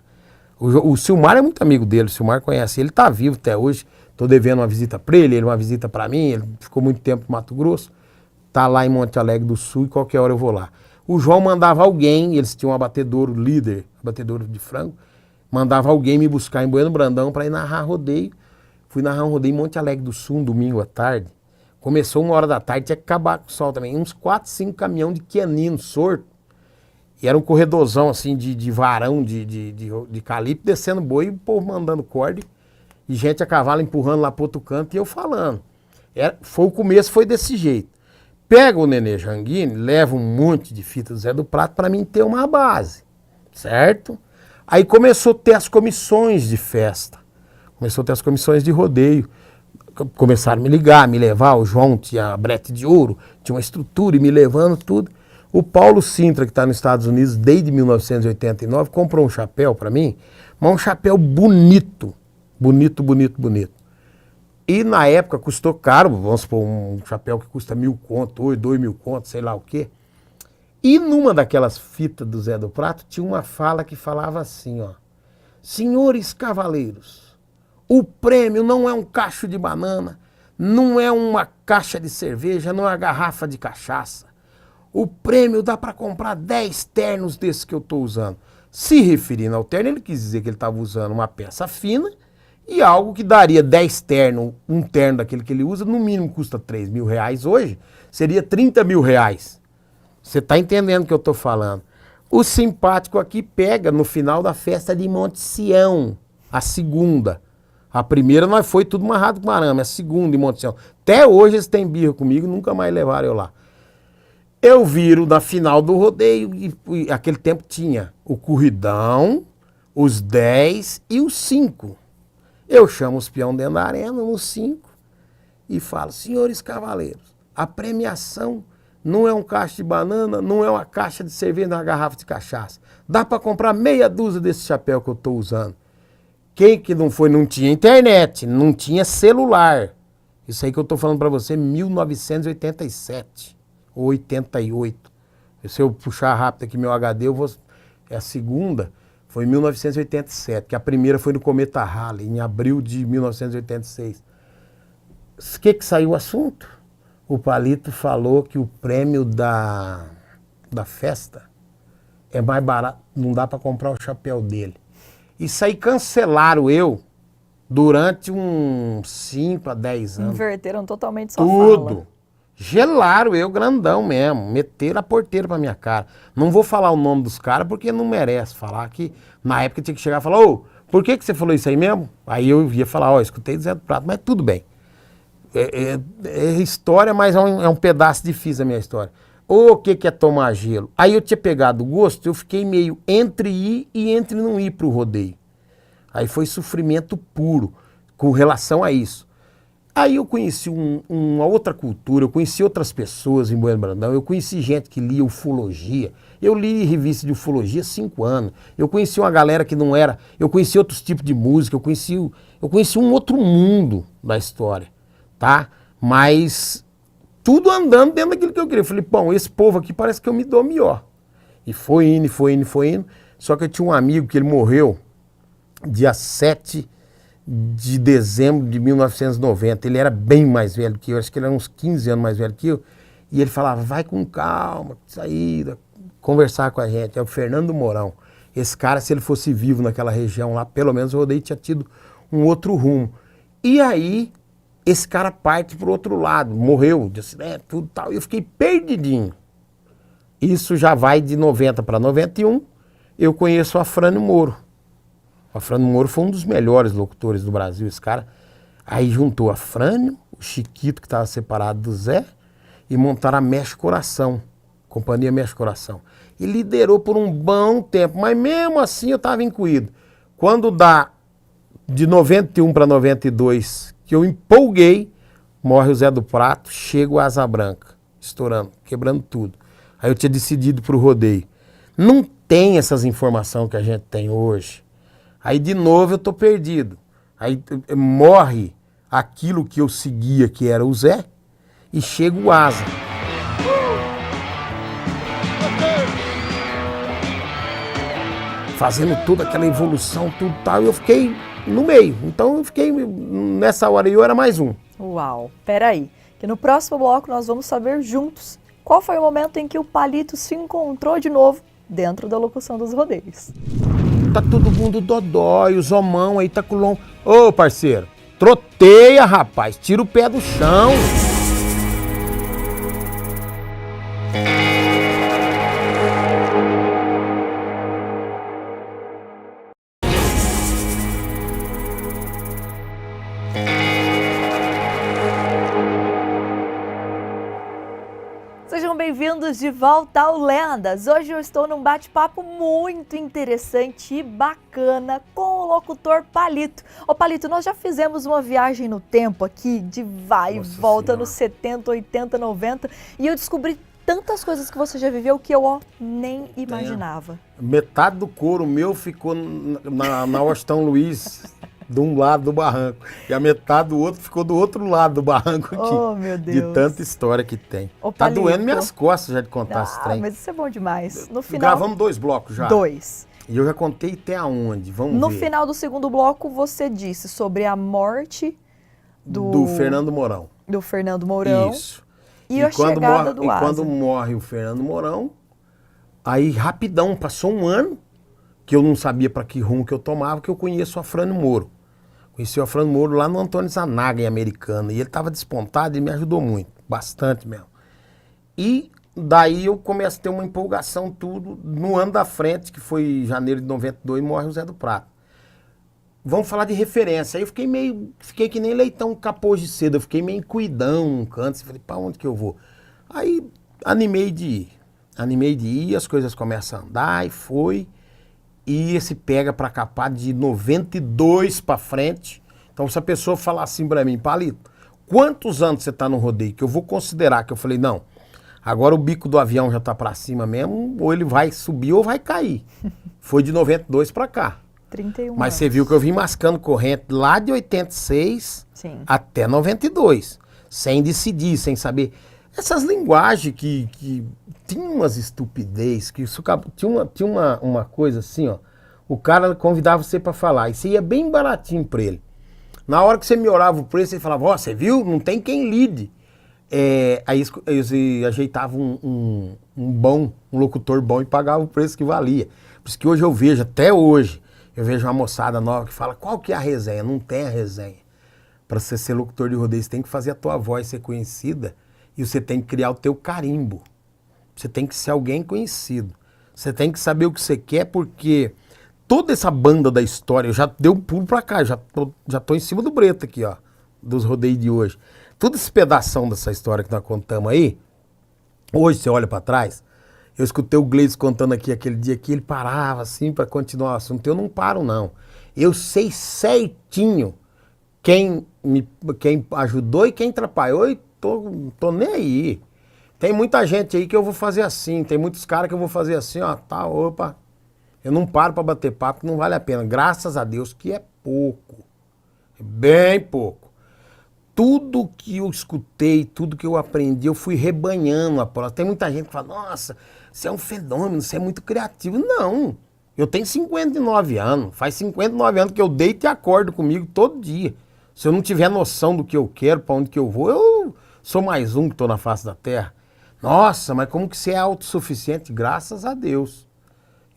Speaker 2: O Silmar é muito amigo dele, o Silmar conhece. Ele tá vivo até hoje. Tô devendo uma visita para ele uma visita para mim. Ele ficou muito tempo no Mato Grosso. Tá lá em Monte Alegre do Sul e qualquer hora eu vou lá. O João mandava alguém, eles tinham um abatedouro líder, abatedouro de frango, mandava alguém me buscar em Bueno Brandão para ir narrar rodeio. Fui narrar um rodeio em Monte Alegre do Sul, um domingo à tarde. Começou 1h da tarde, tinha que acabar com o sol também. Uns 4, 5 caminhão de quianino, sorto. E era um corredorzão assim de varão de calipe, descendo boi, e o povo mandando corda. E gente a cavalo empurrando lá pro outro canto e eu falando. O começo foi desse jeito. Pega o Nenê Janguini, leva um monte de fita do Zé do Prato para mim ter uma base, certo? Aí começou a ter as comissões de festa. Começou a ter as comissões de rodeio. Começaram a me ligar, me levar. O João tinha a Brete de Ouro, tinha uma estrutura e me levando tudo. O Paulo Sintra, que está nos Estados Unidos desde 1989, comprou um chapéu para mim, mas um chapéu bonito. Bonito. E na época custou caro, vamos supor, um chapéu que custa 1.000 conto, ou 2.000 conto, sei lá o quê. E numa daquelas fitas do Zé do Prato tinha uma fala que falava assim, ó. Senhores cavaleiros, o prêmio não é um cacho de banana, não é uma caixa de cerveja, não é uma garrafa de cachaça. O prêmio dá para comprar 10 ternos desses que eu estou usando. Se referindo ao terno, ele quis dizer que ele estava usando uma peça fina e algo que daria 10 ternos, um terno daquele que ele usa, no mínimo custa R$3.000 hoje, seria R$30.000. Você está entendendo o que eu estou falando? O simpático aqui pega no final da festa de Monte Sião, a segunda. A primeira nós foi tudo amarrado com arame, a segunda em Monte Sião. Até hoje eles têm birra comigo, nunca mais levaram eu lá. Eu viro na final do rodeio e aquele tempo tinha o corridão, os 10 e os 5. Eu chamo os peão dentro da arena, nos 5, e falo, senhores cavaleiros, a premiação não é um caixa de banana, não é uma caixa de cerveja, não é uma garrafa de cachaça. Dá para comprar meia dúzia desse chapéu que eu estou usando. Quem que não foi, não tinha internet, não tinha celular. Isso aí que eu estou falando para você, 1987 ou 88. Se eu puxar rápido aqui meu HD, a segunda foi em 1987, que a primeira foi no Cometa Halley, em abril de 1986. O que saiu o assunto? O Palito falou que o prêmio da festa é mais barato, não dá para comprar o chapéu dele. Isso aí cancelaram eu durante uns 5 a 10 anos.
Speaker 1: Inverteram totalmente sua
Speaker 2: tudo.
Speaker 1: fala.
Speaker 2: Gelaram eu grandão mesmo, meteram a porteira pra minha cara. Não vou falar o nome dos caras porque não merece falar que na época tinha que chegar e falar, ô, por que você falou isso aí mesmo? Aí eu ia falar, ó, escutei do Zé do Prato, mas tudo bem. É história, mas é um pedaço difícil a minha história. O que é tomar gelo? Aí eu tinha pegado o gosto, eu fiquei meio entre ir e entre não ir pro rodeio. Aí foi sofrimento puro com relação a isso. Aí eu conheci uma outra cultura, eu conheci outras pessoas em Bueno Brandão, eu conheci gente que lia ufologia, eu li revista de ufologia há 5 anos, eu conheci uma galera que não era, eu conheci outros tipos de música, eu conheci um outro mundo da história, tá? Mas tudo andando dentro daquilo que eu queria. Eu falei, bom, esse povo aqui parece que eu me dou melhor. E foi indo, foi indo, foi indo. Só que eu tinha um amigo que ele morreu dia 7 de dezembro de 1990. Ele era bem mais velho que eu, acho que ele era uns 15 anos mais velho que eu. E ele falava, vai com calma, saída, conversar com a gente. É o Fernando Mourão. Esse cara, se ele fosse vivo naquela região lá, pelo menos o rodeio tinha tido um outro rumo. E aí, esse cara parte pro outro lado, morreu de acidente, tudo tal. E eu fiquei perdidinho. Isso já vai de 90 para 91. Eu conheço o Afrânio Mouro. O Afrânio Mouro foi um dos melhores locutores do Brasil, esse cara. Aí juntou o Afrânio, o Chiquito, que estava separado do Zé, e montaram a Mexe Coração, Companhia Mexe Coração. E liderou por um bom tempo, mas mesmo assim eu estava incluído. Quando dá de 91 para 92, que eu empolguei, morre o Zé do Prato, chega o Asa Branca, estourando, quebrando tudo. Aí eu tinha decidido para o rodeio. Não tem essas informações que a gente tem hoje. Aí de novo eu tô perdido. Aí morre aquilo que eu seguia, que era o Zé, e chega o Asa. Fazendo toda aquela evolução, tudo tal, e eu fiquei no meio. Então eu fiquei, nessa hora eu era mais um.
Speaker 1: Uau, peraí, que no próximo bloco nós vamos saber juntos qual foi o momento em que o Palito se encontrou de novo dentro da locução dos rodeios.
Speaker 2: Tá todo mundo dodói, os homão aí tá com long... Ô, parceiro, troteia, rapaz, tira o pé do chão.
Speaker 1: Sejam bem-vindos de volta ao Lendas. Hoje eu estou num bate-papo muito interessante e bacana com o locutor Palito. Ô Palito, nós já fizemos uma viagem no tempo aqui de vai e volta
Speaker 2: Senhora.
Speaker 1: nos 70, 80, 90 e eu descobri tantas coisas que você já viveu que eu nem imaginava.
Speaker 2: Metade do couro meu ficou na Washington Luiz, de um lado do barranco. E a metade do outro ficou do outro lado do barranco aqui.
Speaker 1: Oh, meu Deus.
Speaker 2: De tanta história que tem.
Speaker 1: Ô,
Speaker 2: Tá
Speaker 1: Palito.
Speaker 2: doendo minhas costas já de contar esse trem.
Speaker 1: Mas isso é bom demais. No final,
Speaker 2: Gravamos 2 blocos já.
Speaker 1: 2.
Speaker 2: E eu já contei até aonde, vamos
Speaker 1: No
Speaker 2: ver.
Speaker 1: final do segundo bloco, você disse sobre a morte
Speaker 2: Do Fernando Mourão.
Speaker 1: do Fernando Mourão.
Speaker 2: Isso.
Speaker 1: E a chegada do Asa.
Speaker 2: quando morre o Fernando Mourão, aí rapidão, passou um ano, que eu não sabia para que rumo que eu tomava, que eu conheço o Afrânio Mouro. Conheci o Afrânio Mouro lá no Antônio Zanaga, em Americana, e ele estava despontado e me ajudou muito, bastante mesmo. E daí eu começo a ter uma empolgação tudo, no ano da frente, que foi janeiro de 92, morre o Zé do Prato. Vamos falar de referência. Aí eu fiquei que nem leitão capôs de seda, eu fiquei meio cuidão num canto, falei, pra onde que eu vou? Aí animei de ir, as coisas começam a andar, e foi, e esse pega pra capar de 92 pra frente. Então se a pessoa falar assim pra mim, Palito, quantos anos você tá no rodeio? Que eu vou considerar, que eu falei, não, agora o bico do avião já tá pra cima mesmo, ou ele vai subir ou vai cair. Foi de 92 pra cá.
Speaker 1: 31
Speaker 2: Mas
Speaker 1: anos.
Speaker 2: você viu que eu vim mascando corrente lá de 86
Speaker 1: Sim.
Speaker 2: até 92, sem decidir, sem saber. Essas linguagens que tinha umas estupidez, que isso, tinha uma coisa assim, ó. O cara convidava você para falar, e você ia bem baratinho para ele. Na hora que você melhorava o preço, ele falava, ó, você viu? Não tem quem lide. Aí eles ajeitavam um locutor bom e pagavam o preço que valia. Por isso que hoje eu vejo, até hoje, eu vejo uma moçada nova que fala, qual que é a resenha? Não tem a resenha. Para você ser locutor de rodeio, você tem que fazer a tua voz ser conhecida e você tem que criar o teu carimbo. Você tem que ser alguém conhecido. Você tem que saber o que você quer, porque toda essa banda da história, eu já dei um pulo para cá, já tô em cima do breto aqui, ó, dos rodeios de hoje. Todo esse pedação dessa história que nós contamos aí, hoje você olha para trás, eu escutei o Gleides contando aqui aquele dia que ele parava assim para continuar o assunto. Eu não paro, não. Eu sei certinho quem ajudou e quem atrapalhou e tô nem aí. Tem muita gente aí que eu vou fazer assim, tem muitos caras que eu vou fazer assim, ó, tá, opa. Eu não paro para bater papo, que não vale a pena. Graças a Deus que é pouco. É bem pouco. tudo que eu escutei, tudo que eu aprendi, eu fui rebanhando a prova. Tem muita gente que fala, nossa, você é um fenômeno, você é muito criativo. Não, eu tenho 59 anos, faz 59 anos que eu deito e acordo comigo todo dia. Se eu não tiver noção do que eu quero, para onde que eu vou, eu sou mais um que estou na face da terra. Nossa, mas como que você é autossuficiente? Graças a Deus,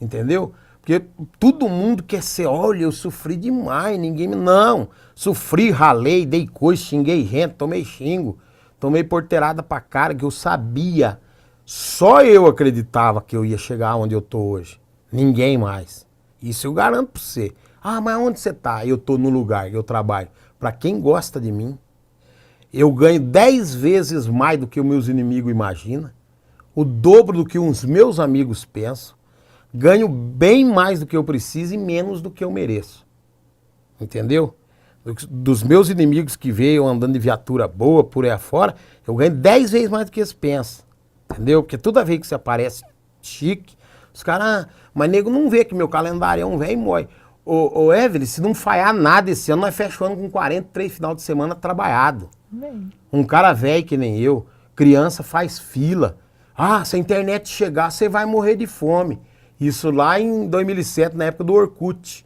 Speaker 2: entendeu? Porque todo mundo quer ser, olha, eu sofri demais, ninguém me... Não, sofri, ralei, dei coisa, xinguei gente, tomei xingo, tomei porteirada pra cara, que eu sabia. Só eu acreditava que eu ia chegar onde eu tô hoje. Ninguém mais. Isso eu garanto pra você. Ah, mas onde você tá? Eu tô no lugar que eu trabalho. Pra quem gosta de mim, eu ganho 10 vezes mais do que os meus inimigos imaginam, o dobro do que os meus amigos pensam. Ganho bem mais do que eu preciso e menos do que eu mereço. Entendeu? Dos meus inimigos que veio andando de viatura boa por aí afora, eu ganho 10 vezes mais do que eles pensam. Entendeu? Porque toda vez que você aparece chique, os caras, mas nego não vê que meu calendário é um velho e mói. Ô Evelyn, se não falhar nada esse ano, nós fechamos com 43 final de semana trabalhado.
Speaker 1: Bem.
Speaker 2: Um cara velho que nem eu, criança faz fila. Ah, se a internet chegar, você vai morrer de fome. Isso lá em 2007, na época do Orkut.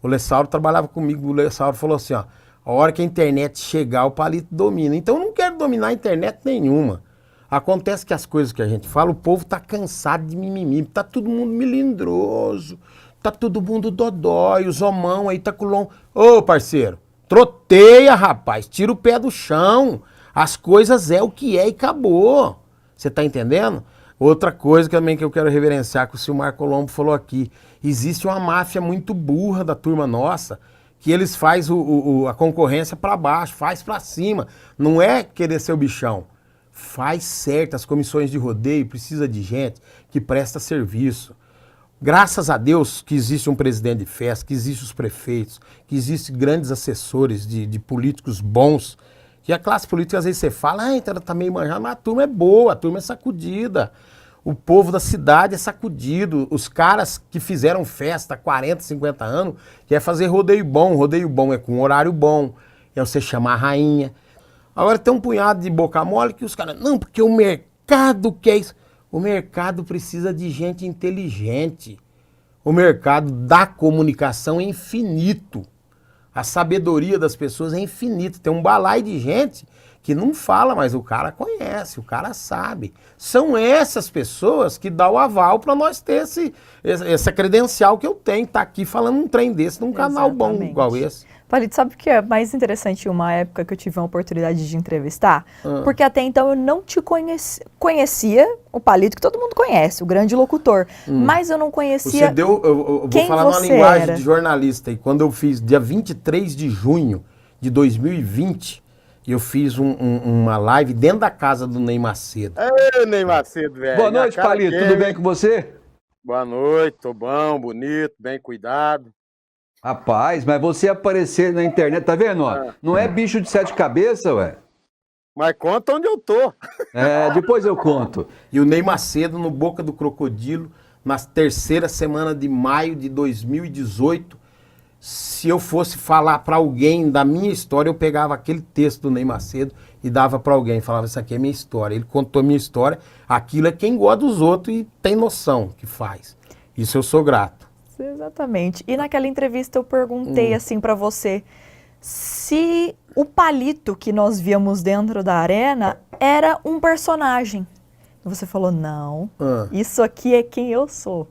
Speaker 2: O Lessauro trabalhava comigo, o Lessauro falou assim, ó, a hora que a internet chegar, o palito domina. Então eu não quero dominar a internet nenhuma. Acontece que as coisas que a gente fala, o povo tá cansado de mimimi, tá todo mundo melindroso, tá todo mundo dodói, os homão aí tá com long... Ô, parceiro, troteia, rapaz, tira o pé do chão. As coisas é o que é e acabou. Você tá entendendo? Outra coisa também que eu quero reverenciar, que o Silmar Colombo falou aqui, existe uma máfia muito burra da turma nossa, que eles faz a concorrência para baixo, faz para cima. Não é querer ser o bichão. Faz certo, as comissões de rodeio precisa de gente que presta serviço. Graças a Deus que existe um presidente de festa, que existem os prefeitos, que existem grandes assessores de políticos bons. E a classe política, às vezes você fala, ah, então ela tá meio manjada, mas a turma é boa, a turma é sacudida. O povo da cidade é sacudido. Os caras que fizeram festa há 40, 50 anos, quer fazer rodeio bom. Rodeio bom é com horário bom, é você chamar a rainha. Agora tem um punhado de boca mole que os caras, não, porque o mercado quer isso. O mercado precisa de gente inteligente. O mercado da comunicação é infinito. A sabedoria das pessoas é infinita. Tem um balaio de gente que não fala, mas o cara conhece, o cara sabe. São essas pessoas que dão o aval para nós ter essa credencial que eu tenho. Tá aqui falando um trem desse num canal bom igual esse.
Speaker 1: Palito, sabe o que é mais interessante em uma época que eu tive a oportunidade de entrevistar? Porque até então eu não te conhecia o Palito, que todo mundo conhece, o grande locutor. Mas eu não conhecia.
Speaker 2: Você deu, eu vou falar numa linguagem de jornalista. E quando eu fiz, dia 23 de junho de 2020, eu fiz uma live dentro da casa do Ney Macedo.
Speaker 3: Ei, Ney Macedo, velho.
Speaker 4: Boa noite, Palito. Tudo bem com você?
Speaker 3: Boa noite, tô bom, bonito, bem cuidado.
Speaker 4: Rapaz, mas você aparecer na internet, tá vendo? Ó? Não é bicho de 7 cabeças, ué.
Speaker 3: Mas conta onde eu tô.
Speaker 4: É, depois eu conto.
Speaker 2: E o Ney Macedo no Boca do Crocodilo, na terceira semana de maio de 2018. Se eu fosse falar para alguém da minha história, eu pegava aquele texto do Ney Macedo e dava para alguém. Falava, isso aqui é minha história. Ele contou a minha história. Aquilo é quem gosta dos outros e tem noção que faz. Isso eu sou grato.
Speaker 1: Exatamente. E naquela entrevista eu perguntei assim para você se o Palito que nós víamos dentro da arena era um personagem. E você falou, não, isso aqui é quem eu sou.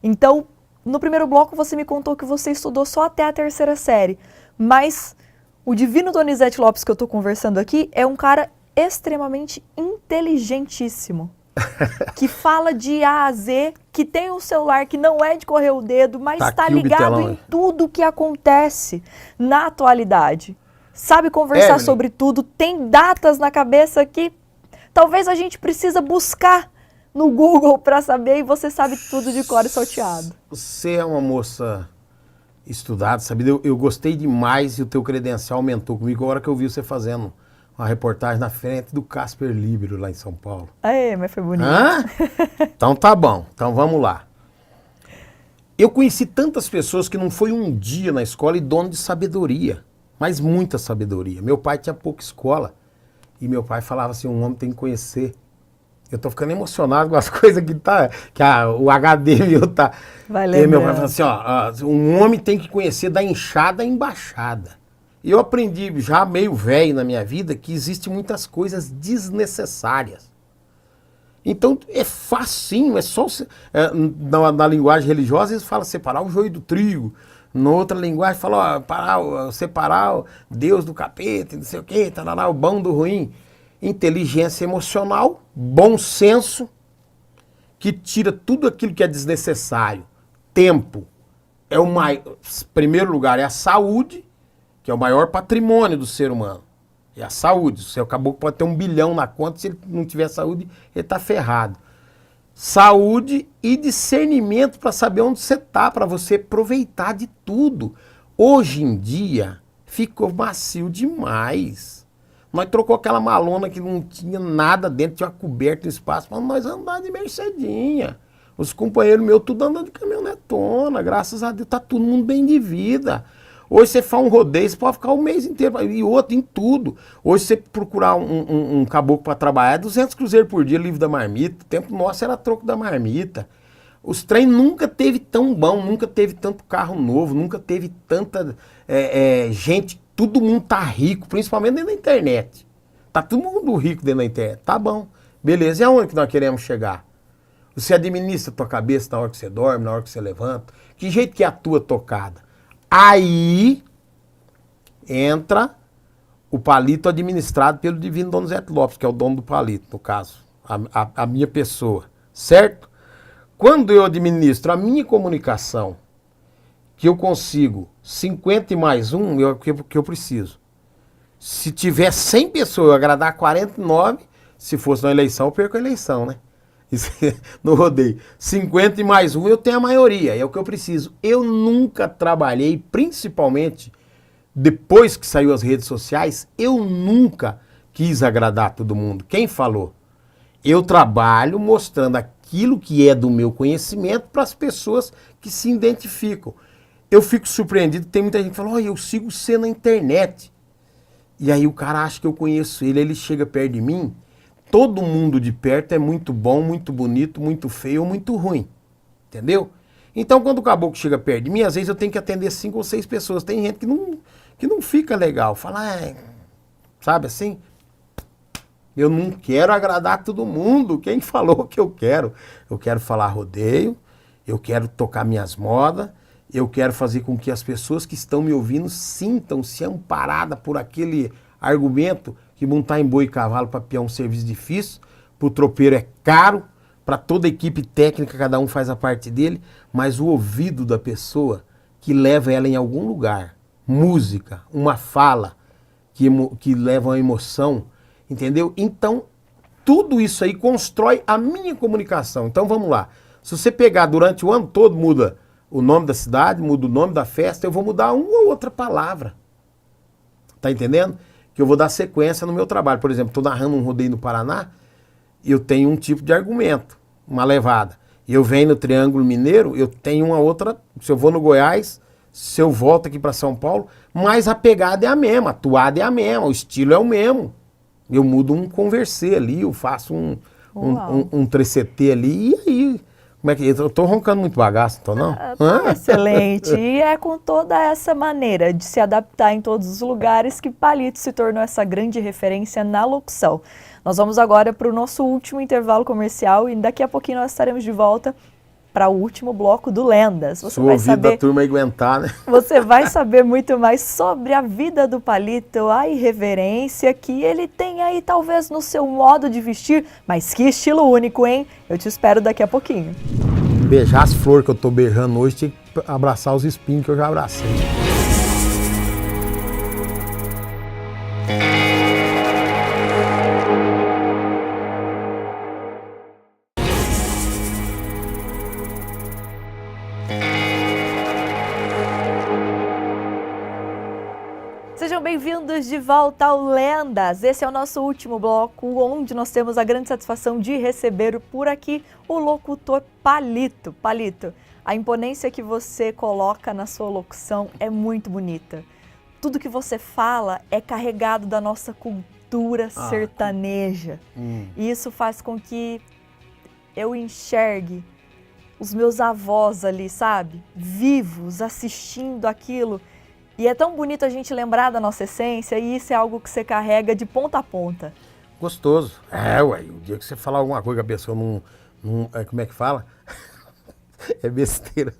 Speaker 1: Então, no primeiro bloco você me contou que você estudou só até a terceira série, mas o divino Donizete Lopes que eu estou conversando aqui é um cara extremamente inteligentíssimo. Que fala de A a Z, que tem um celular que não é de correr o dedo, mas está ligado em tudo que acontece na atualidade. Sabe conversar sobre tudo, tem datas na cabeça que talvez a gente precisa buscar no Google para saber e você sabe tudo de cor e salteado.
Speaker 2: Você é uma moça estudada, sabe? Eu gostei demais e o teu credencial aumentou comigo a hora que eu vi você fazendo uma reportagem na frente do Casper Libero, lá em São Paulo.
Speaker 1: Aê, mas foi bonito.
Speaker 2: Então tá bom, então vamos lá. Eu conheci tantas pessoas que não foi um dia na escola e dono de sabedoria. mas muita sabedoria. Meu pai tinha pouca escola e meu pai falava assim, um homem tem que conhecer. Eu tô ficando emocionado com as coisas o HD meu tá.
Speaker 1: Vai
Speaker 2: E meu pai
Speaker 1: lembrando.
Speaker 2: falava assim, ó, um homem tem que conhecer da enxada à embaixada. E eu aprendi já meio velho na minha vida que existem muitas coisas desnecessárias. Então é facinho, é só na linguagem religiosa eles falam separar o joio do trigo. Na outra linguagem fala separar o Deus do capeta, não sei o quê, o bom do ruim. Inteligência emocional, bom senso, que tira tudo aquilo que é desnecessário. Tempo é primeiro lugar é a saúde, que é o maior patrimônio do ser humano. É a saúde. O seu caboclo pode ter 1 bilhão na conta, se ele não tiver saúde, ele está ferrado. Saúde e discernimento para saber onde você está, para você aproveitar de tudo. Hoje em dia, ficou macio demais. Nós trocou aquela malona que não tinha nada dentro, tinha uma coberta no espaço, para nós andar de Mercedinha. Os companheiros meus tudo andando de caminhonetona, graças a Deus, tá todo mundo bem de vida. Hoje você faz um rodeio, você pode ficar o mês inteiro, e outro em tudo. Hoje você procurar um caboclo para trabalhar, é 200 cruzeiros por dia, livre da marmita. O tempo nosso era troco da marmita. Os trem nunca teve tão bom, nunca teve tanto carro novo, nunca teve tanta gente, todo mundo tá rico, principalmente dentro da internet. Tá todo mundo rico dentro da internet, tá bom. Beleza, e aonde que nós queremos chegar? Você administra a tua cabeça na hora que você dorme, na hora que você levanta? Que jeito que é a tua tocada? Aí entra o palito administrado pelo divino Dom Zé Lopes, que é o dono do palito, no caso, a minha pessoa, certo? Quando eu administro a minha comunicação, que eu consigo 50 e mais um, que eu preciso. Se tiver 100 pessoas, eu agradar 49, se fosse na eleição, eu perco a eleição, né? No rodeio. 50 e mais um, eu tenho a maioria, é o que eu preciso. Eu nunca trabalhei, principalmente depois que saiu as redes sociais, eu nunca quis agradar todo mundo. Quem falou? Eu trabalho mostrando aquilo que é do meu conhecimento para as pessoas que se identificam. Eu fico surpreendido, tem muita gente que fala, eu sigo você na internet. E aí o cara acha que eu conheço ele, ele chega perto de mim. Todo mundo de perto é muito bom, muito bonito, muito feio ou muito ruim. Entendeu? Então, quando o caboclo chega perto de mim, às vezes eu tenho que atender 5 ou 6 pessoas. Tem gente que não fica legal. Fala, sabe assim? Eu não quero agradar todo mundo. Quem falou que eu quero? Eu quero falar rodeio, eu quero tocar minhas modas, eu quero fazer com que as pessoas que estão me ouvindo sintam-se amparadas por aquele argumento que montar em boi e cavalo para peão é um serviço difícil, para o tropeiro é caro, para toda a equipe técnica, cada um faz a parte dele, mas o ouvido da pessoa que leva ela em algum lugar, música, uma fala que leva uma emoção, entendeu? Então, tudo isso aí constrói a minha comunicação. Então, vamos lá. Se você pegar durante o ano todo, muda o nome da cidade, muda o nome da festa, eu vou mudar uma ou outra palavra. Tá entendendo? Que eu vou dar sequência no meu trabalho. Por exemplo, estou narrando um rodeio no Paraná, eu tenho um tipo de argumento, uma levada. Eu venho no Triângulo Mineiro, eu tenho uma outra, se eu vou no Goiás, se eu volto aqui para São Paulo, mas a pegada é a mesma, a toada é a mesma, o estilo é o mesmo. Eu mudo um conversê ali, eu faço um trecetê ali, e aí... Como é que eu tô roncando muito bagaço, então não?
Speaker 1: Tá excelente. E é com toda essa maneira de se adaptar em todos os lugares que Palito se tornou essa grande referência na locução. Nós vamos agora para o nosso último intervalo comercial e daqui a pouquinho nós estaremos de volta para o último bloco do Lendas.
Speaker 2: Você vai saber da turma aguentar, né?
Speaker 1: Você vai saber muito mais sobre a vida do Palito, a irreverência que ele tem aí talvez no seu modo de vestir, mas que estilo único, hein? Eu te espero daqui a pouquinho.
Speaker 2: Beijar as flores que eu tô beijando hoje, tinha que abraçar os espinhos que eu já abracei.
Speaker 1: Sejam bem-vindos de volta ao Lendas. Esse é o nosso último bloco, onde nós temos a grande satisfação de receber por aqui o locutor Palito. Palito, a imponência que você coloca na sua locução é muito bonita. tudo que você fala é carregado da nossa cultura sertaneja. E isso faz com que eu enxergue os meus avós ali, sabe? Vivos, assistindo aquilo. E é tão bonito a gente lembrar da nossa essência, e isso é algo que você carrega de ponta a ponta.
Speaker 2: Gostoso. Ué, o dia que você falar alguma coisa que a pessoa não como é que fala? É besteira.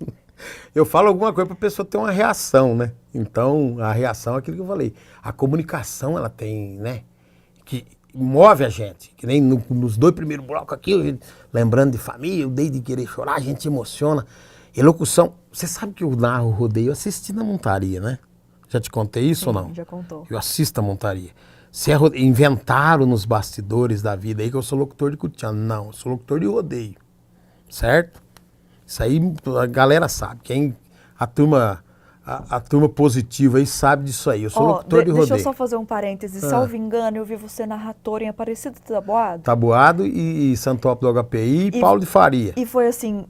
Speaker 2: Eu falo alguma coisa para a pessoa ter uma reação, né? Então, a reação é aquilo que eu falei. A comunicação, ela tem, né? Que move a gente. Que nem nos 2 primeiros blocos aqui, lembrando de família, eu dei de querer chorar, a gente emociona. Elocução. Você sabe que eu narro o rodeio, eu assisti na montaria, né? Já te contei isso ou não?
Speaker 1: Já contou.
Speaker 2: Eu assisto a montaria. Se inventaram nos bastidores da vida aí que eu sou locutor de cotidiano. Não, eu sou locutor de rodeio. Certo? Isso aí a galera sabe. A turma positiva aí sabe disso aí. Eu sou locutor de rodeio.
Speaker 1: Deixa eu só fazer um parêntese. Salvo engano, eu vi você narrador em Aparecida do Taboado.
Speaker 2: Taboado e Santópolis do HPI e Paulo de Faria.
Speaker 1: E foi assim,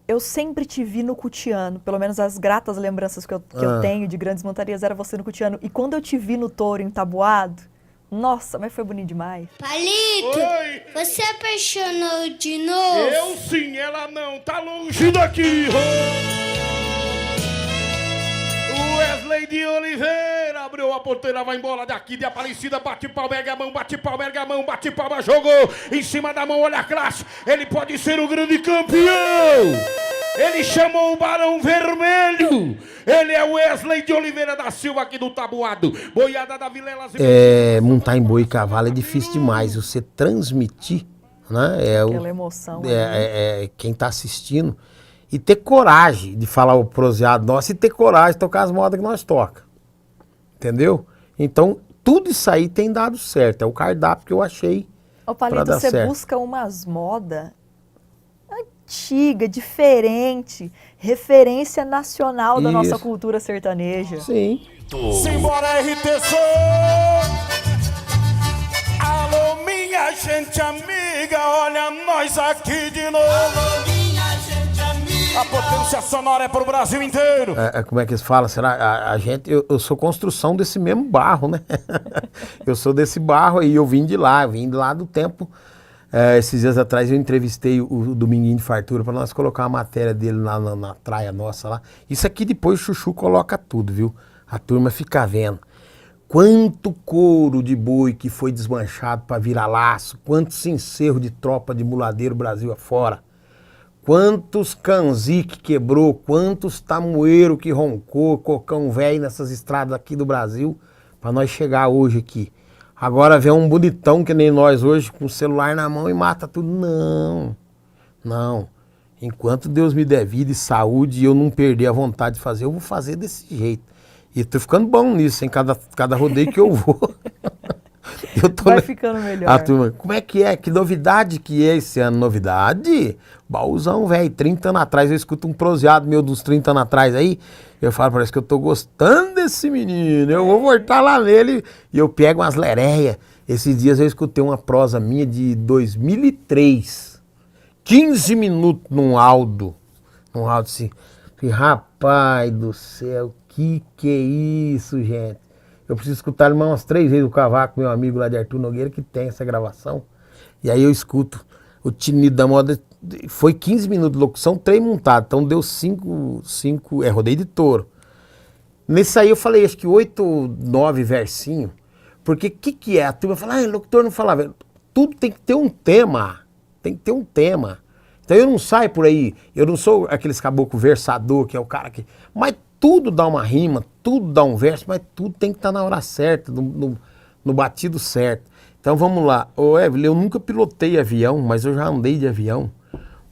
Speaker 1: eu sempre te vi no Cutiano. Pelo menos as gratas lembranças que eu tenho de grandes montarias era você no Cutiano. E quando eu te vi no touro em Taboado, nossa, mas foi bonito demais.
Speaker 5: Palito,
Speaker 3: Oi.
Speaker 5: você apaixonou de novo?
Speaker 3: Eu sim, ela não, tá longe daqui. O Wesley de Oliveira abriu a porteira, vai embora daqui de Aparecida, bate palma, ergue a mão, bate palma, ergue a mão, bate palma, jogou em cima da mão, olha a classe, ele pode ser o grande campeão. Ele chamou o Barão Vermelho. Ele é o Wesley de Oliveira da Silva aqui do Taboado. Boiada da Vilelas.
Speaker 2: Montar em boi e cavalo é difícil demais. Você transmitir, né?
Speaker 1: Aquela emoção.
Speaker 2: Quem está assistindo. E ter coragem de falar o proseado nosso e ter coragem de tocar as modas que nós toca. Entendeu? Então, tudo isso aí tem dado certo. É o cardápio que eu achei.
Speaker 1: Ô, Palito, você busca umas modas antiga, diferente, referência nacional da nossa cultura sertaneja.
Speaker 2: Sim.
Speaker 3: Simbora, RTC! Alô, minha gente amiga, olha nós aqui de novo. Alô, minha gente amiga. A potência sonora é pro Brasil inteiro.
Speaker 2: Como é que eles falam? Será? Eu sou construção desse mesmo barro, né? Eu sou desse barro aí, eu vim de lá do tempo. Esses dias atrás eu entrevistei o Dominguinho de Fartura para nós colocar a matéria dele lá na traia nossa lá. Isso aqui depois o Chuchu coloca tudo, viu? A turma fica vendo. Quanto couro de boi que foi desmanchado para virar laço, quantos encerros de tropa de muladeiro Brasil afora, quantos canzi que quebrou, quantos tamoeiro que roncou, cocão velho nessas estradas aqui do Brasil, para nós chegar hoje aqui. Agora vem um bonitão que nem nós hoje, com o celular na mão e mata tudo. Não. Enquanto Deus me der vida e saúde e eu não perder a vontade de fazer, eu vou fazer desse jeito. E tô ficando bom nisso, em cada rodeio que eu vou.
Speaker 1: Vai ficando melhor.
Speaker 2: A turma, como é? Que novidade que é esse ano? Novidade? Baúzão, velho, 30 anos atrás, eu escuto um proseado meu dos 30 anos atrás aí, eu falo, parece que eu tô gostando desse menino, eu vou voltar lá nele, e eu pego umas lereias. Esses dias eu escutei uma prosa minha de 2003, 15 minutos num áudio assim, rapaz do céu, que é isso, gente? Eu preciso escutar ele umas 3 vezes o Cavaco, meu amigo lá de Arthur Nogueira, que tem essa gravação. E aí eu escuto o tinido da moda. Foi 15 minutos de locução, 3 montados. Então deu 5, rodeio de touro. Nesse aí eu falei, acho que 8 ou 9 versinhos. Porque o que é? A turma fala, locutor não falava. Tudo tem que ter um tema. Tem que ter um tema. Então eu não saio por aí, eu não sou aqueles caboclo versador, que é o cara que... Mas tudo dá uma rima, tudo dá um verso, mas tudo tem que estar na hora certa, no batido certo. Então vamos lá. Ô Evelyn, eu nunca pilotei avião, mas eu já andei de avião.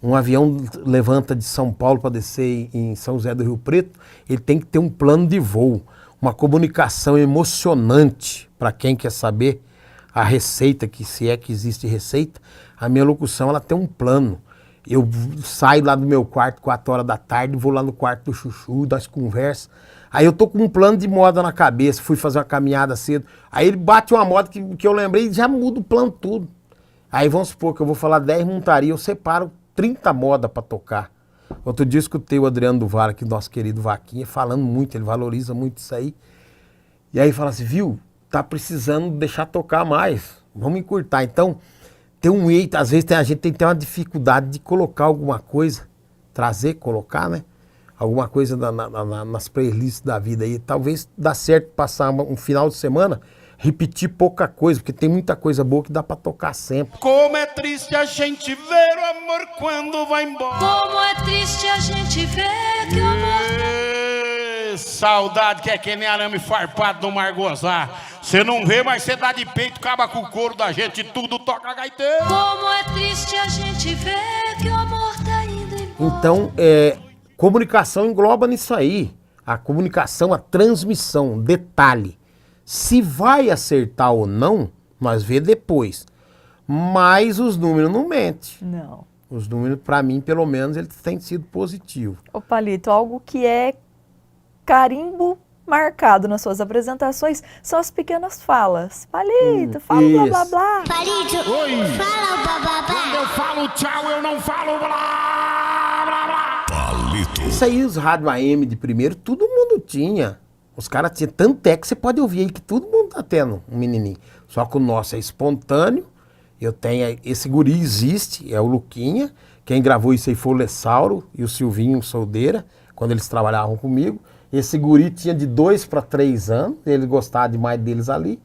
Speaker 2: Um avião levanta de São Paulo para descer em São José do Rio Preto, ele tem que ter um plano de voo, uma comunicação emocionante para quem quer saber a receita, que se é que existe receita. A minha locução, ela tem um plano. Eu saio lá do meu quarto 4 horas da tarde, vou lá no quarto do Chuchu, das conversas. Aí eu tô com um plano de moda na cabeça, fui fazer uma caminhada cedo. Aí ele bate uma moda que eu lembrei e já muda o plano tudo. Aí vamos supor que eu vou falar 10 montarias, eu separo 30 modas para tocar. Outro dia eu escutei o Adriano do Vale, aqui, nosso querido Vaquinha, falando muito, ele valoriza muito isso aí. E aí fala assim, viu, tá precisando deixar tocar mais, vamos encurtar. Então, tem um jeito, às vezes a gente tem que ter uma dificuldade de colocar alguma coisa, colocar, né? Alguma coisa nas playlists da vida aí. Talvez dá certo passar um final de semana, repetir pouca coisa, porque tem muita coisa boa que dá pra tocar sempre.
Speaker 3: Como é triste a gente ver o amor quando vai embora.
Speaker 5: Como é triste a gente ver que o amor...
Speaker 3: Saudade que nem arame farpado no mar gozar. Você não vê, mas você dá de peito, acaba com o couro da gente, tudo toca gaiteiro.
Speaker 5: Como é triste a gente ver que o amor tá indo embora.
Speaker 2: Então, comunicação engloba nisso aí. A comunicação, a transmissão, detalhe. Se vai acertar ou não, nós vê depois. Mas os números não mentem.
Speaker 1: Não.
Speaker 2: Os números, pra mim, pelo menos, eles têm sido positivos.
Speaker 1: Ô Palito, algo que é carimbo marcado nas suas apresentações são as pequenas falas. Palito, fala blá blá blá.
Speaker 5: Palito,
Speaker 3: Oi.
Speaker 5: fala o bababá.
Speaker 3: Quando eu falo tchau, eu não falo blá, blá, blá.
Speaker 2: Isso aí, os rádios AM de primeiro, todo mundo tinha. Os caras tinham tanto que você pode ouvir aí que todo mundo tá tendo um menininho. Só que o nosso é espontâneo. Eu tenho, esse guri existe, é o Luquinha. Quem gravou isso aí foi o Lessauro e o Silvinho Soldeira, quando eles trabalhavam comigo. Esse guri tinha de 2 para 3 anos, ele gostava demais deles ali.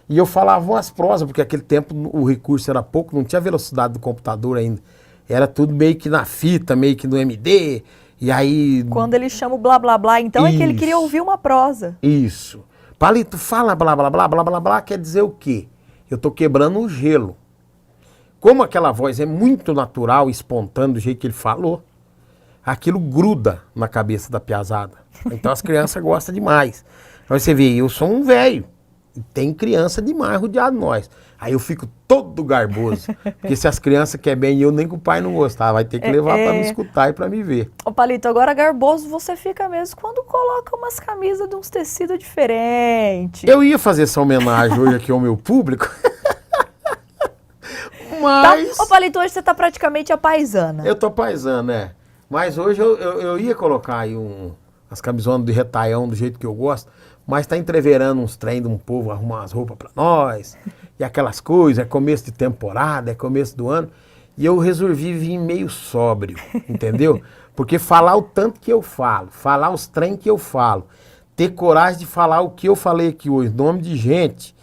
Speaker 2: E eu falava umas prosas, porque naquele tempo o recurso era pouco, não tinha velocidade do computador ainda. Era tudo meio que na fita, meio que no MD. E aí...
Speaker 1: Quando ele chama o blá blá blá, então é que ele queria ouvir uma prosa.
Speaker 2: Isso. Palito, fala blá blá blá, blá blá blá, quer dizer o quê? Eu tô quebrando o gelo. Como aquela voz é muito natural, espontânea, do jeito que ele falou, aquilo gruda na cabeça da piazada. Então as crianças gostam demais. Aí você vê, eu sou um velho, e tem criança demais rodeado de nós. Aí eu fico todo garboso, porque se as crianças querem bem, eu nem que o pai não gostar, vai ter que levar pra me escutar e pra me ver.
Speaker 1: Ô Palito, agora garboso você fica mesmo quando coloca umas camisas de uns tecidos diferentes.
Speaker 2: Eu ia fazer essa homenagem hoje aqui ao meu público, mas...
Speaker 1: Tá? Ô Palito, hoje você tá praticamente a paisana.
Speaker 2: Eu tô paisano, Mas hoje eu ia colocar aí as camisonas de retaião do jeito que eu gosto, mas tá entreverando uns trem de um povo arrumar umas roupas pra nós, e aquelas coisas, é começo de temporada, é começo do ano, e eu resolvi vir meio sóbrio, entendeu? Porque falar o tanto que eu falo, falar os trem que eu falo, ter coragem de falar o que eu falei aqui hoje, nome de gente,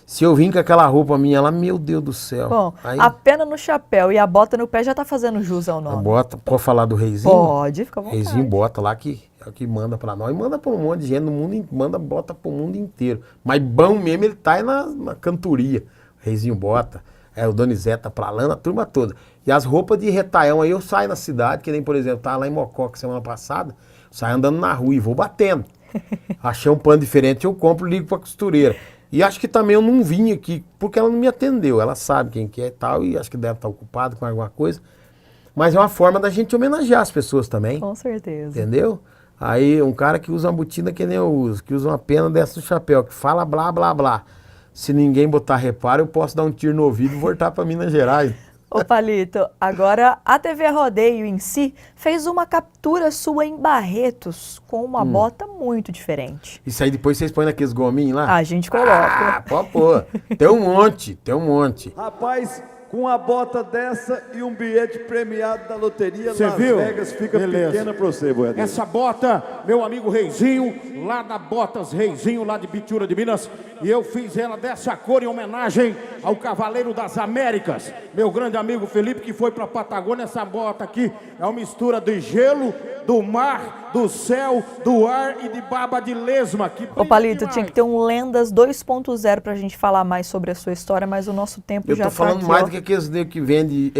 Speaker 2: se eu vim com aquela roupa minha lá, meu Deus do céu.
Speaker 1: Bom,
Speaker 2: aí,
Speaker 1: a pena no chapéu e a bota no pé já tá fazendo jus ao nome.
Speaker 2: pode falar do Reizinho?
Speaker 1: Pode, fica à vontade.
Speaker 2: Reizinho bota lá que é o que manda pra nós. E manda pra um monte de gente no mundo, bota pro mundo inteiro. Mas bom mesmo ele tá aí na cantoria. O Reizinho bota, o Donizete pra Lana, a turma toda. E as roupas de retaião aí eu saio na cidade, que nem, por exemplo, tava lá em Mococa semana passada, saio andando na rua e vou batendo. Achei um pano diferente, eu compro e ligo pra costureira. E acho que também eu não vim aqui, porque ela não me atendeu. Ela sabe quem que é e tal, e acho que deve estar ocupado com alguma coisa. Mas é uma forma da gente homenagear as pessoas também.
Speaker 1: Com certeza.
Speaker 2: Entendeu? Aí um cara que usa uma botina que nem eu uso, que usa uma pena dessa do chapéu, que fala blá, blá, blá. Se ninguém botar reparo, eu posso dar um tiro no ouvido e voltar para Minas Gerais.
Speaker 1: Ô Palito, agora a TV Rodeio em si fez uma captura sua em Barretos com uma bota muito diferente.
Speaker 2: Isso aí depois vocês põem naqueles gominhos lá?
Speaker 1: A gente coloca.
Speaker 2: Pode pôr. Tem um monte.
Speaker 6: Rapaz, com uma bota dessa e um bilhete premiado da loteria,
Speaker 3: Cê
Speaker 6: Las
Speaker 3: viu?
Speaker 6: Vegas fica
Speaker 3: Beleza.
Speaker 6: pequena pra você, boiadeiro.
Speaker 3: Essa bota, meu amigo Reizinho, lá da Botas Reizinho, lá de Bitura de Minas, e eu fiz ela dessa cor em homenagem ao Cavaleiro das Américas, meu grande amigo Felipe, que foi pra Patagônia. Essa bota aqui é uma mistura de gelo, do mar, do céu, do ar e de baba de lesma.
Speaker 1: Ô Palito, tinha que ter um Lendas 2.0 pra gente falar mais sobre a sua história, mas o nosso tempo
Speaker 2: Eu
Speaker 1: já
Speaker 2: tô
Speaker 1: tá
Speaker 2: falando
Speaker 1: aqui,
Speaker 2: mais
Speaker 1: ó.
Speaker 2: do que aqueles que vende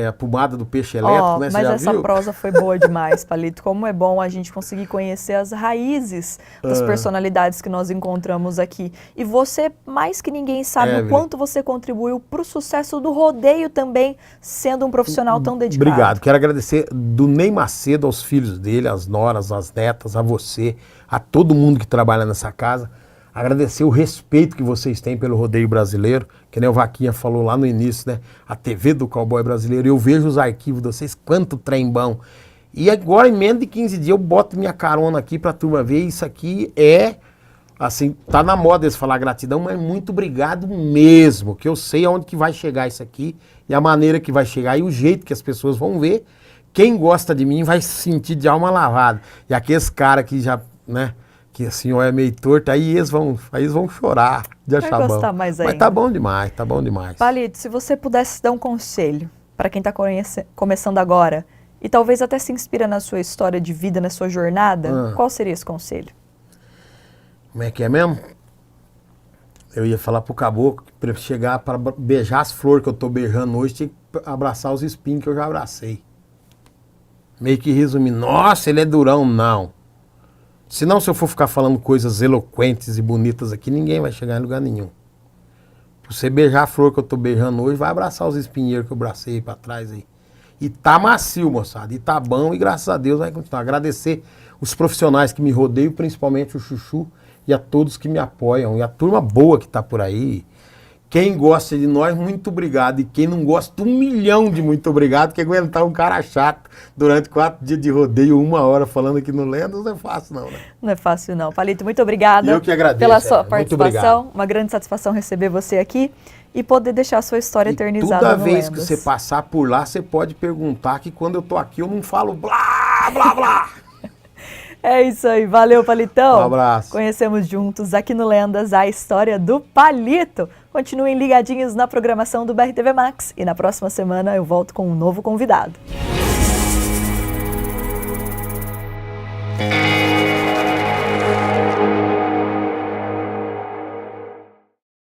Speaker 2: a pomada do peixe elétrico, né? Você
Speaker 1: Mas
Speaker 2: já
Speaker 1: essa
Speaker 2: viu?
Speaker 1: prosa foi boa demais, Palito. Como é bom a gente conseguir conhecer as raízes das personalidades que nós encontramos aqui. E você, mais que ninguém, sabe o quanto você contribuiu pro sucesso do rodeio também, sendo um profissional tão dedicado.
Speaker 2: Obrigado. Quero agradecer do Ney Macedo aos filhos dele, às noras, às netas, a você, a todo mundo que trabalha nessa casa. Agradecer o respeito que vocês têm pelo rodeio brasileiro, que nem o Vaquinha falou lá no início, né? A TV do Cowboy Brasileiro. Eu vejo os arquivos de vocês, quanto trem bom. E agora, em menos de 15 dias, eu boto minha carona aqui pra turma ver. Isso aqui é assim, tá na moda eles falar gratidão, mas muito obrigado mesmo, que eu sei aonde que vai chegar isso aqui, e a maneira que vai chegar, e o jeito que as pessoas vão ver. Quem gosta de mim vai se sentir de alma lavada. E aqueles caras que já, né, que assim, ó, é meio torto, aí eles vão chorar de achar bom.
Speaker 1: Gostar mais
Speaker 2: Mas
Speaker 1: ainda.
Speaker 2: tá bom demais, tá bom demais.
Speaker 1: Palito, se você pudesse dar um conselho para quem está começando agora e talvez até se inspira na sua história de vida, na sua jornada, qual seria esse conselho?
Speaker 2: Como é que é mesmo? Eu ia falar pro caboclo que pra chegar para beijar as flores que eu tô beijando hoje, tinha que abraçar os espinhos que eu já abracei. Meio que resumindo, nossa, ele é durão, não. Senão, se eu for ficar falando coisas eloquentes e bonitas aqui, ninguém vai chegar em lugar nenhum. Pra você beijar a flor que eu tô beijando hoje, vai abraçar os espinheiros que eu abracei pra trás aí. E tá macio, moçada, e tá bom, e graças a Deus vai continuar. Agradecer os profissionais que me rodeiam, principalmente o Chuchu, e a todos que me apoiam, e a turma boa que tá por aí. Quem gosta de nós, muito obrigado. E quem não gosta, 1 milhão de muito obrigado, que aguentar um cara chato durante 4 dias de rodeio, 1 hora falando aqui no Lendas, não é fácil não, né?
Speaker 1: Não é fácil não. Palito, muito obrigada
Speaker 2: Eu que agradeço,
Speaker 1: pela sua
Speaker 2: muito
Speaker 1: participação.
Speaker 2: obrigado.
Speaker 1: Uma grande satisfação receber você aqui e poder deixar a sua história eternizada
Speaker 2: Toda
Speaker 1: no
Speaker 2: vez que
Speaker 1: Lendas.
Speaker 2: você passar por lá, você pode perguntar, que quando eu tô aqui eu não falo blá, blá, blá.
Speaker 1: É isso aí, valeu Palitão.
Speaker 2: Um abraço.
Speaker 1: Conhecemos juntos aqui no Lendas a história do Palito. Continuem ligadinhos na programação do BRTV Max e na próxima semana eu volto com um novo convidado.